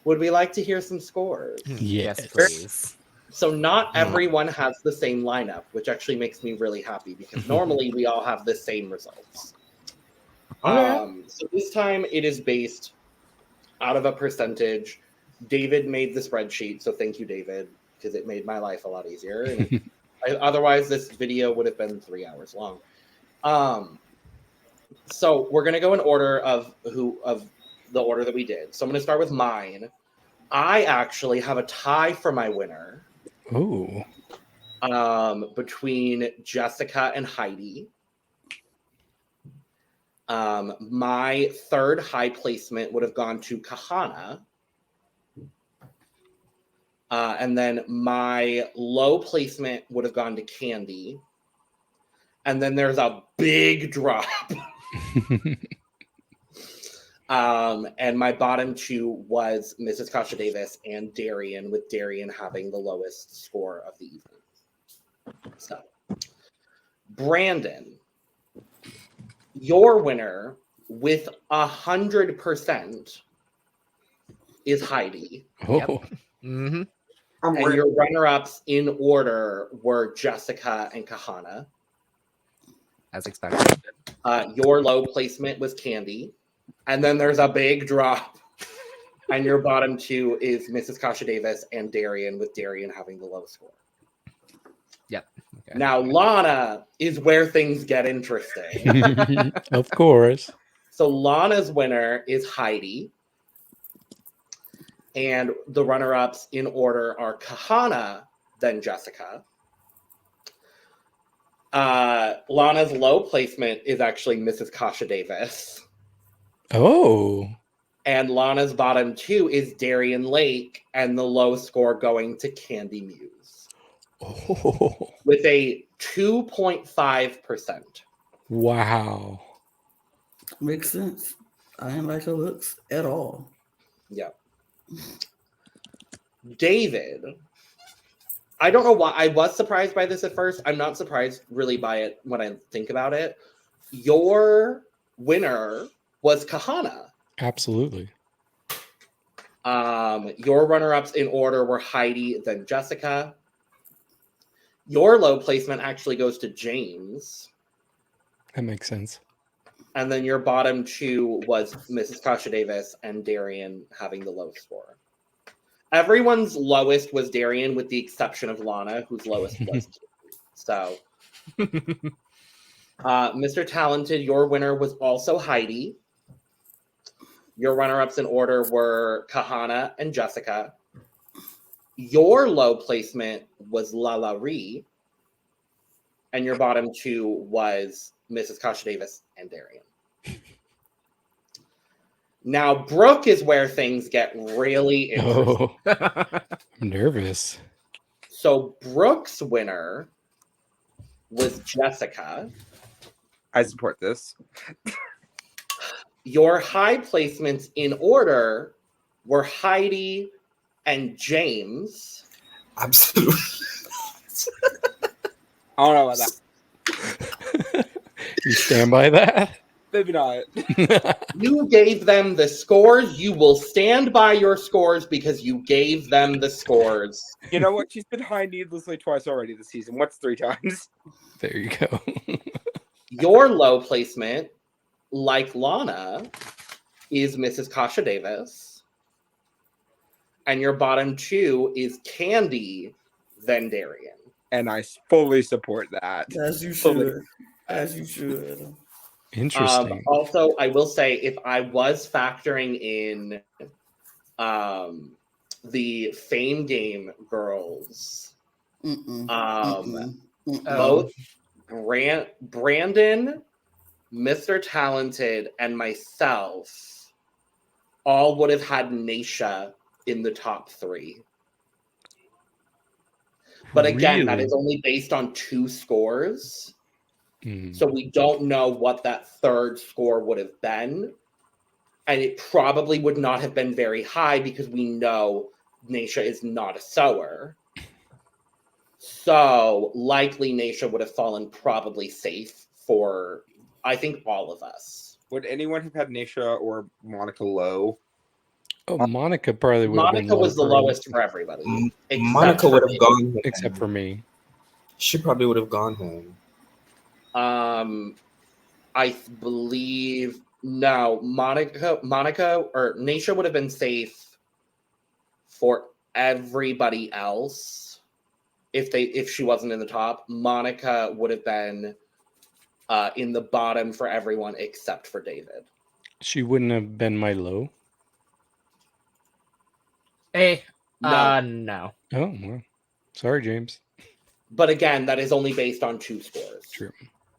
would we like to hear some scores? Yes. Yes, please. So not everyone has the same lineup, which actually makes me really happy because normally we all have the same results. So this time it is based out of a percentage. David made the spreadsheet, so thank you, David, because it made my life a lot easier. And otherwise, this video would have been 3 hours long. So we're gonna go in order of the order that we did. So I'm gonna start with mine. I actually have a tie for my winner. Oh, Between Jessica and Heidi. My third high placement would have gone to Kahanna. And then my low placement would have gone to Kandy. And then there's a big drop. And my bottom two was Mrs. Kasha Davis and Darienne, with Darienne having the lowest score of the evening. So, Brandon, your winner with 100% is Heidi. oh, Mm-hmm. And your runner-ups in order were Jessica and Kahanna. As expected. Your low placement was Kandy. And then there's a big drop. And your bottom two is Mrs. Kasha Davis and Darienne, with Darienne having the low score. Yep. Okay. Now, Lana is where things get interesting. of course. So Lana's winner is Heidi. And the runner-ups in order are Kahanna, then Jessica. Lana's low placement is actually Mrs. Kasha Davis. Oh, And Lana's bottom two is Darienne Lake, and the low score going to Kandy Muse oh, with a 2.5%. wow. Makes sense. I didn't like her looks at all. Yeah. David, I don't know why. I was surprised by this at first. I'm not surprised really by it when I think about it. Your winner was Kahanna. Absolutely. Your runner-ups in order were Heidi, then Jessica. Your low placement actually goes to Jaymes. That makes sense. And then your bottom two was Mrs. Kasha Davis and Darienne having the low score. Everyone's lowest was Darienne, with the exception of Lana, whose lowest was 2. So, Mr. Talented, your winner was also Heidi. Your runner-ups in order were Kahanna and Jessica. Your low placement was Lala Ri. And your bottom two was Mrs. Kasha Davis and Darienne. Now, Brooke is where things get really interesting. Oh, I'm nervous. So Brooke's winner was Jessica. I support this. Your high placements in order were Heidi and Jaymes. Absolutely. I don't know about that. You stand by that? Maybe not. You gave them the scores. You will stand by your scores because you gave them the scores. You know what? She's been high needlessly twice already this season. What's 3 times? There you go. Your low placement, like Lana, is Mrs. Kasha Davis. And your bottom two is Kandy, then Darienne. and I fully support that. As you Fully. should. As you should. Interesting. Also, I will say, if I was factoring in the Fame Game girls, both Brandon, Mr. Talented, and myself all would have had Naysha in the top 3. But again, that is only based on 2 scores. So we don't know what that third score would have been. And it probably would not have been very high because we know Naysha is not a sewer. So likely Naysha would have fallen probably safe for, I think, all of us. Would anyone have had Naysha or Monica low? Oh, Monica probably would have been Monica was the low lowest for everybody. Monica would have gone home. except for me. She probably would have gone home. I believe no, Monica or Naysha would have been safe for everybody else if she wasn't in the top. Monica would have been in the bottom for everyone except for David. She wouldn't have been my low. No. Oh, well. Sorry, James. But again, that is only based on 2 scores. True.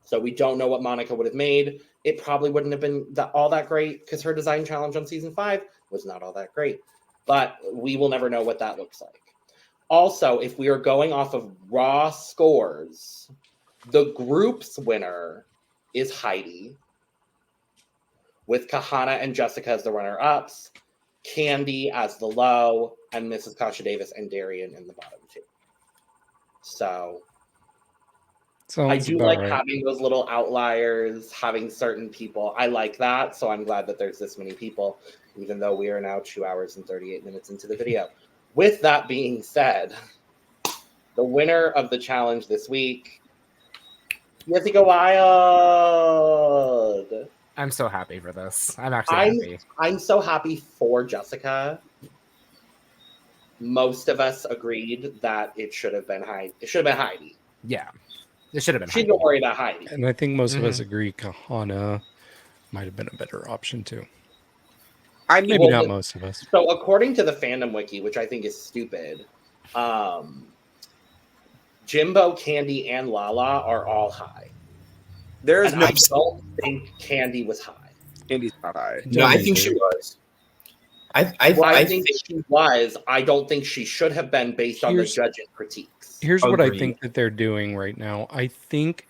So we don't know what Monica would have made. It probably wouldn't have been all that great because her design challenge on season 5 was not all that great. But we will never know what that looks like. Also, if we are going off of raw scores, the group's winner is Heidi, with Kahanna and Jessica as the runner-ups, Kandy as the low, and Mrs. Kasha Davis and Darienne in the bottom 2. So Sounds I do about like right. having those little outliers, having certain people. I like that, so I'm glad that there's this many people, even though we are now 2 hours and 38 minutes into the video. With that being said, the winner of the challenge this week, Jessica Wild. I'm so happy for this. I'm actually happy. I'm so happy for Jessica. Most of us agreed that it should have been Heidi. It should have been Heidi. Yeah. It should have been She Heidi. don't worry about Heidi. And I think most of us agree Kahanna might have been a better option too. I mean, Maybe not most of us. So according to the fandom wiki, which I think is stupid, Jimbo, Kandy, and Lala are all high. there's And no I don't think Kandy was high. Kandy's not high. No, I think she was. I think she was. I don't think she should have been based on the judges' critiques. Here's what I Agreed. think that they're doing right now. I think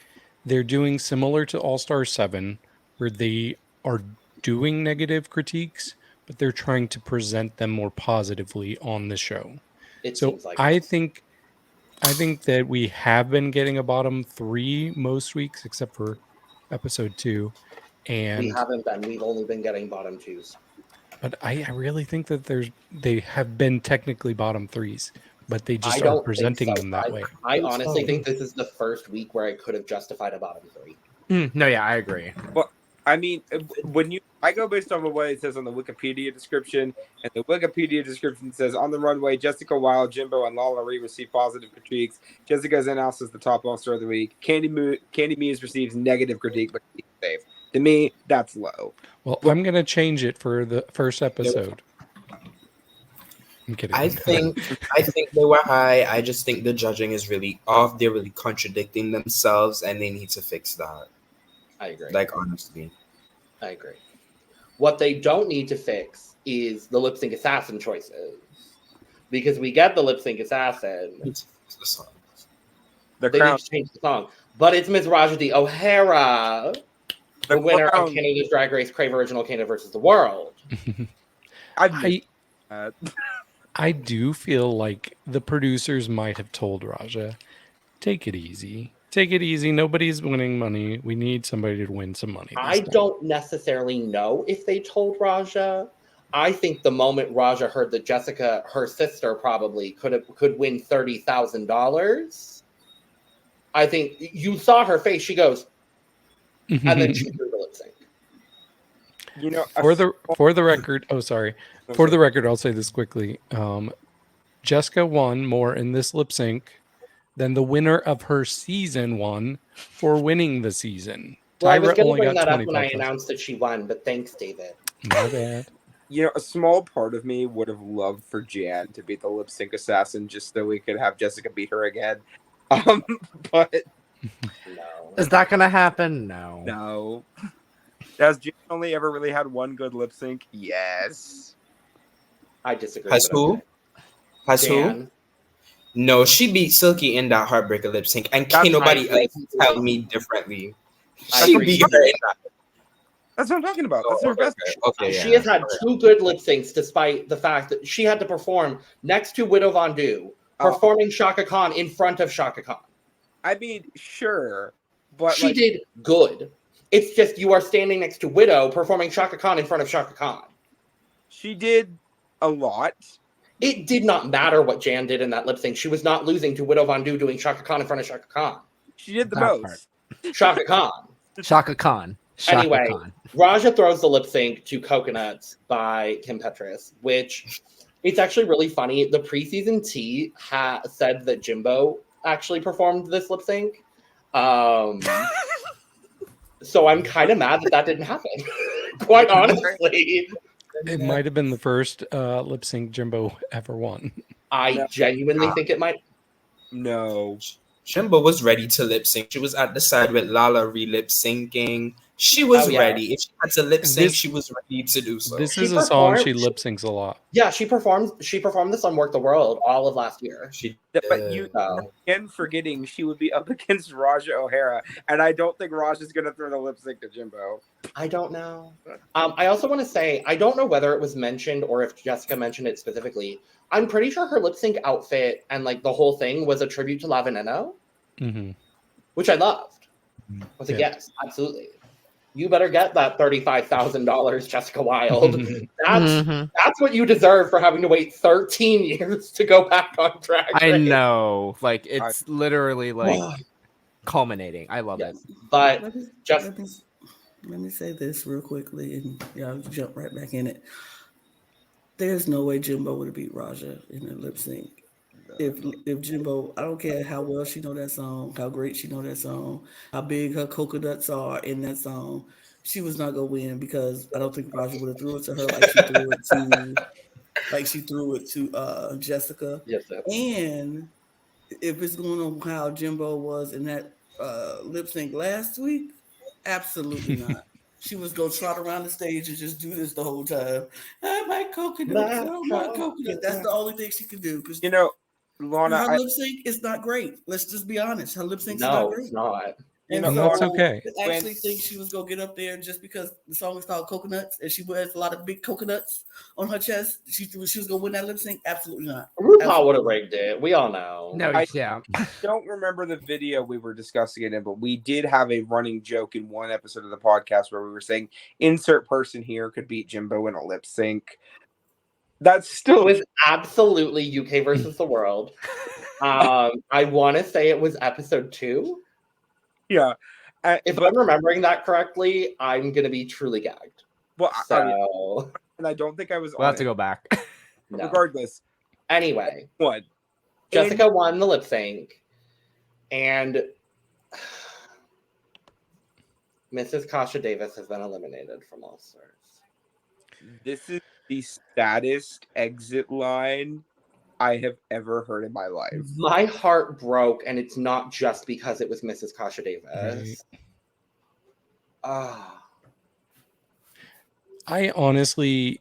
they're doing similar to All Star 7, where they are doing negative critiques, but they're trying to present them more positively on the show. It So seems like I think that we have been getting a bottom 3 most weeks, except for episode 2. And we haven't been. We've only been getting bottom 2s. but I really think that they have been technically bottom 3s, but they just I don't are think presenting so. them that way. I honestly think this is the first week where I could have justified a bottom 3. No, yeah, I agree. I mean, I go based on what it says on the Wikipedia description, and the Wikipedia description says on the runway, Jessica Wild, Jimbo, and Lala Ri receive positive critiques. Jessica's announced as the top all-star of the week. Kandy Muse receives negative critique, but she's safe. To me, that's low. Well, I'm going to change it for the first episode. I'm kidding. I think they were high. I just think the judging is really off. They're really contradicting themselves, and they need to fix that. I agree. Like, honestly. I agree. What they don't need to fix is the Lipsync Assassin choices. Because we get the Lipsync Assassin. It's the song. The They crown. need to change the song. But it's Ms. Rajati O'Hara, the winner of Canada's Drag Race Crave Original Canada versus the World. I do feel like the producers might have told Raja, take it easy. Take it easy. Nobody's winning money. We need somebody to win some money. I don't necessarily know if they told Raja. I think the moment Raja heard that Jessica, her sister, probably could win $30,000, I think you saw her face. She goes, and then she threw the lip sync. You know, for the record, For the record, I'll say this quickly. Jessica won more in this lip sync then the winner of her season won for winning the season. Well, I was Tyra going to only bring got that up when I 25 votes. announced that she won, but thanks, David. My bad. You know, a small part of me would have loved for Jan to be the Lipsync Assassin just so we could have Jessica beat her again. But No. Is that gonna happen? No. no. Has Jan only ever really had one good lip sync? Yes. I disagree. Has but who? okay. Has who? Jan. No, she beat Silky in that Heartbreaker lip sync, and can't That's nobody right. else tell me differently. I She agree. beat her in that. That's what I'm talking about. That's Oh, her best. okay, She yeah. has had 2 good lip syncs, despite the fact that she had to perform next to Widow Von Du, performing Shaka Khan in front of Shaka Khan. I mean, sure, but She did good. It's just you are standing next to Widow performing Shaka Khan in front of Shaka Khan. she did a lot. It did not matter what Jan did in that lip sync. She was not losing to Widow Von Du doing Shaka Khan in front of Shaka Khan. She did the That most. Shaka Khan. Shaka Khan. Shaka Anyway. Khan. Raja throws the lip sync to Coconuts by Kim Petras, which it's actually really funny. The preseason tea said that Jimbo actually performed this lip sync. So I'm kind of mad that didn't happen. Quite honestly. It might have been the first lip sync Jimbo ever won. I genuinely think it might. No. Jimbo was ready to lip sync. She was at the side with Lala Ri lip syncing. She was Oh, yeah. ready. If she had to lip sync, This- she was ready to do so. This She is a song she performed- lip syncs a lot. Yeah, she performed this on Work the World all of last year. She But you So again forgetting she would be up against Raja O'Hara, and I don't think Raja's gonna throw the lip sync to Jimbo. I don't know. I also want to say I don't know whether it was mentioned or if Jessica mentioned it specifically. I'm pretty sure her lip sync outfit and like the whole thing was a tribute to La Veneno, Hmm. which I loved. I was like, Yeah. yes, absolutely. You better get that $35,000, Jessica Wilde. That's what you deserve for having to wait 13 years to go back on Drag I Race. know. Like it's literally like culminating. I love Yes. it. But Let me, just let me say this real quickly, and y'all jump right back in it. There's no way Jimbo would have beat Raja in a lip sync. If Jimbo, I don't care how well she know that song, how great she know that song, how big her coconuts are in that song, she was not gonna win because I don't think Raja would have threw it to her like she threw it to Jessica. yes, sir. And if it's going on how Jimbo was in that lip sync last week, absolutely not. She was gonna trot around the stage and just do this the whole time. Oh, my coconut, oh, my coconut. That's the only thing she could do because You know, Lana, her I, lip sync is not great. Let's just be honest. Her lip sync is No, not great. it's not. And And that's so okay. I actually think she was gonna get up there just because the song is called Coconuts and she wears a lot of big coconuts on her chest. She was gonna win that lip sync. Absolutely not. RuPaul would have rigged it. We all know. No, I- yeah. don't remember the video we were discussing it in, but we did have a running joke in one episode of the podcast where we were saying insert person here could beat Jimbo in a lip sync. That's It still was absolutely UK versus the world. I want to say it was episode 2. yeah. If But, I'm remembering that correctly, I'm gonna be truly gagged. well, So and I don't think I was We'll on have to it. go back. no. Regardless, Anyway, what? Jessica won the lip sync, and Mrs. Kasha Davis has been eliminated from All Stars. This is the saddest exit line I have ever heard in my life. My heart broke, and it's not just because it was Mrs. Kasha Davis. Right. Ah. I honestly,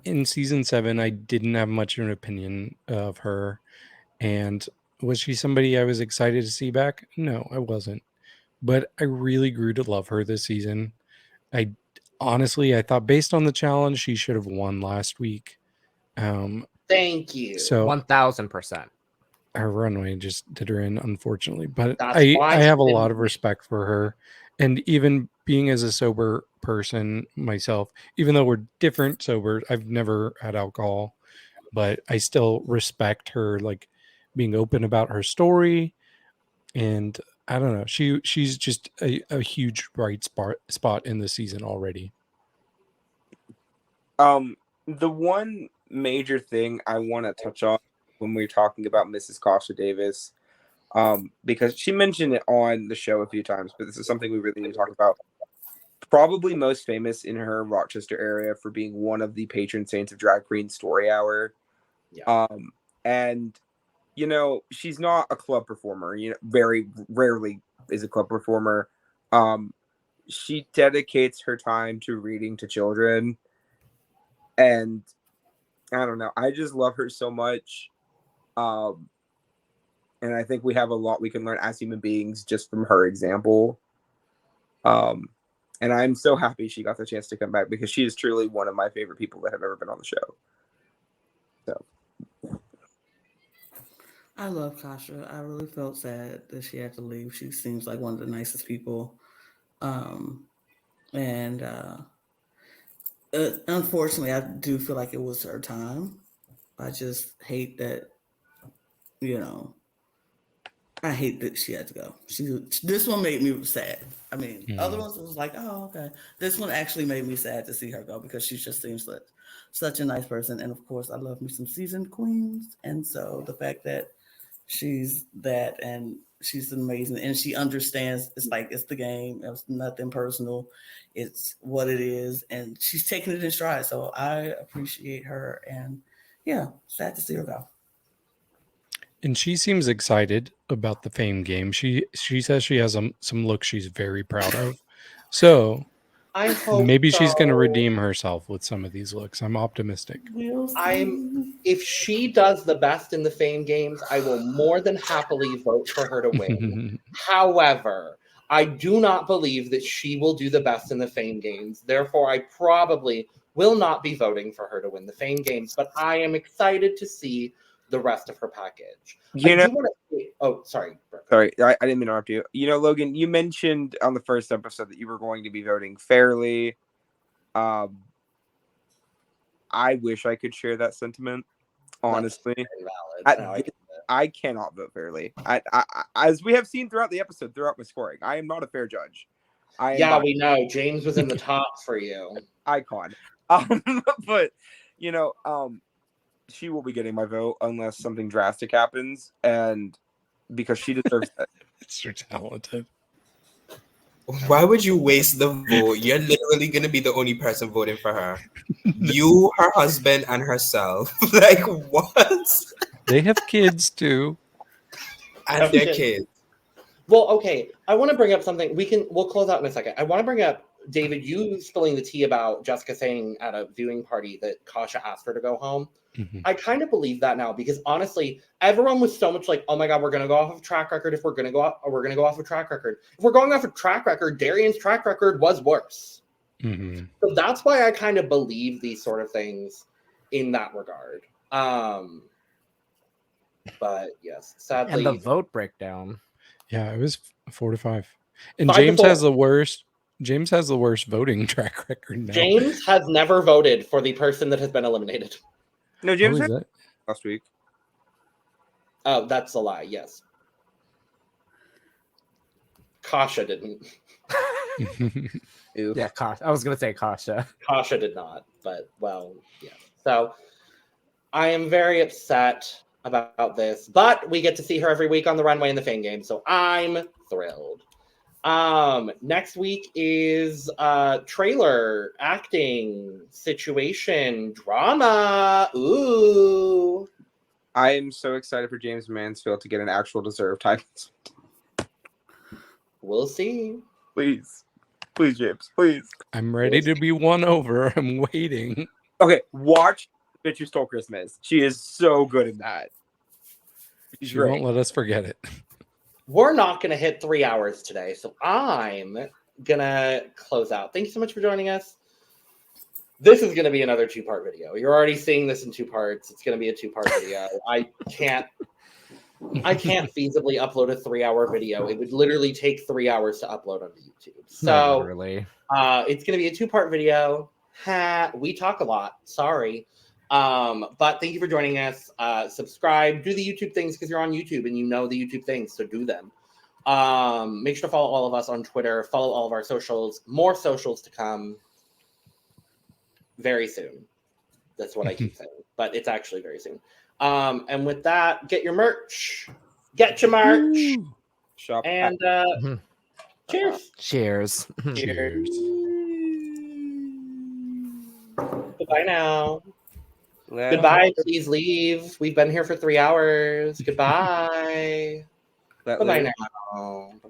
in season 7, I didn't have much of an opinion of her. And was she somebody I was excited to see back? No, I wasn't. But I really grew to love her this season. I thought based on the challenge, she should have won last week. Thank you. So 1000%. her runway just did her in, unfortunately. But That's I why have a she lot didn't- of respect for her. And even being as a sober person myself, even though we're different sober, I've never had alcohol, but I still respect her, like being open about her story. And I don't know, she's just a huge bright spot in the season already. The one major thing I want to touch on when we're talking about Mrs. Kasha Davis, Because she mentioned it on the show a few times, but this is something we really need to talk about. Probably most famous in her Rochester area for being one of the patron saints of Drag Queen Story Hour. Yeah. And you know, she's not a club performer. You know, very rarely is a club performer. She dedicates her time to reading to children, and I don't know. I just love her so much. And I think we have a lot we can learn as human beings just from her example. And I'm so happy she got the chance to come back because she is truly one of my favorite people that have ever been on the show. So I love Kasha. I really felt sad that she had to leave. She seems like one of the nicest people. And unfortunately, I do feel like it was her time. I just hate that, you know, I hate that she had to go. This one made me sad. I mean, other ones was like, oh, okay. This one actually made me sad to see her go because she just seems like such a nice person. And of course, I love me some seasoned queens. And so the fact that she's that and she's amazing and she understands it's like it's the game, it's nothing personal, it's what it is, and she's taking it in stride. So I appreciate her, and yeah, sad to see her go. And she seems excited about the fame game. She says she has some looks she's very proud of. So I hope maybe she's going to so. redeem herself with some of these looks. I'm optimistic. We'll see. If she does the best in the fame games, I will more than happily vote for her to win. However, I do not believe that she will do the best in the fame games. Therefore, I probably will not be voting for her to win the fame games, but I am excited to see the rest of her package. Sorry. Sorry, I didn't mean to interrupt you. You know, Logan, you mentioned on the first episode that you were going to be voting fairly. I wish I could share that sentiment, honestly. I cannot vote fairly. I as we have seen throughout the episode, throughout my scoring, I am not a fair judge. We know. Jaymes was in the top for you. Icon. But, you know, she will be getting my vote unless something drastic happens, and because she deserves it. So talented. Why would you waste the vote? You're literally gonna be the only person voting for her. You, her husband, and herself. Like what? They have kids too. And their kids. Well, okay. I want to bring up something. We'll close out in a second. I want to bring up, David, you spilling the tea about Jessica saying at a viewing party that Kasha asked her to go home. Mm-hmm. I kind of believe that now because honestly, everyone was so much like, oh my God, we're going to go off of track record. If we're going to go off, we're going to go off of track record. If we're going off of track record, Darienne's track record was worse. Mm-hmm. So that's why I kind of believe these sort of things in that regard. But yes, sadly. And the vote breakdown. Yeah, it was 4-5. And 5-4. Jaymes has the worst. Jaymes has the worst voting track record now. Jaymes has never voted for the person that has been eliminated. No, Jaymes is that? last week. Oh, that's a lie. Yes. Kasha didn't. Yeah, Kasha. I was gonna say Kasha. Kasha did not, but well, yeah. So I am very upset about this, but we get to see her every week on the runway in the Fame Game, so I'm thrilled. Next week is trailer, acting, situation, drama. Ooh. I am so excited for Jaymes Mansfield to get an actual deserved title. We'll see. Please, Jaymes, please. I'm ready to be won over. I'm waiting. Okay, watch Bitch Who Stole Christmas. She is so good in that. She won't let us forget it. We're not going to hit 3 hours today, so I'm going to close out. Thank you so much for joining us. This is going to be another 2-part video. You're already seeing this in 2 parts. It's going to be a 2-part video. I can't feasibly upload a 3-hour video. It would literally take 3 hours to upload onto YouTube. So really. It's going to be a 2-part video. We talk a lot. Sorry. But thank you for joining us. Subscribe, do the YouTube things because you're on YouTube and you know the YouTube things, so do them. Make sure to follow all of us on Twitter, follow all of our socials, more socials to come very soon. That's what I keep saying, but it's actually very soon. And with that, get your merch. Get your merch. Woo. Shop And Mhm. cheers. Cheers. Cheers. Goodbye now. Let- Goodbye. Please leave. We've been here for 3 hours. Goodbye. let Goodbye Lily- now.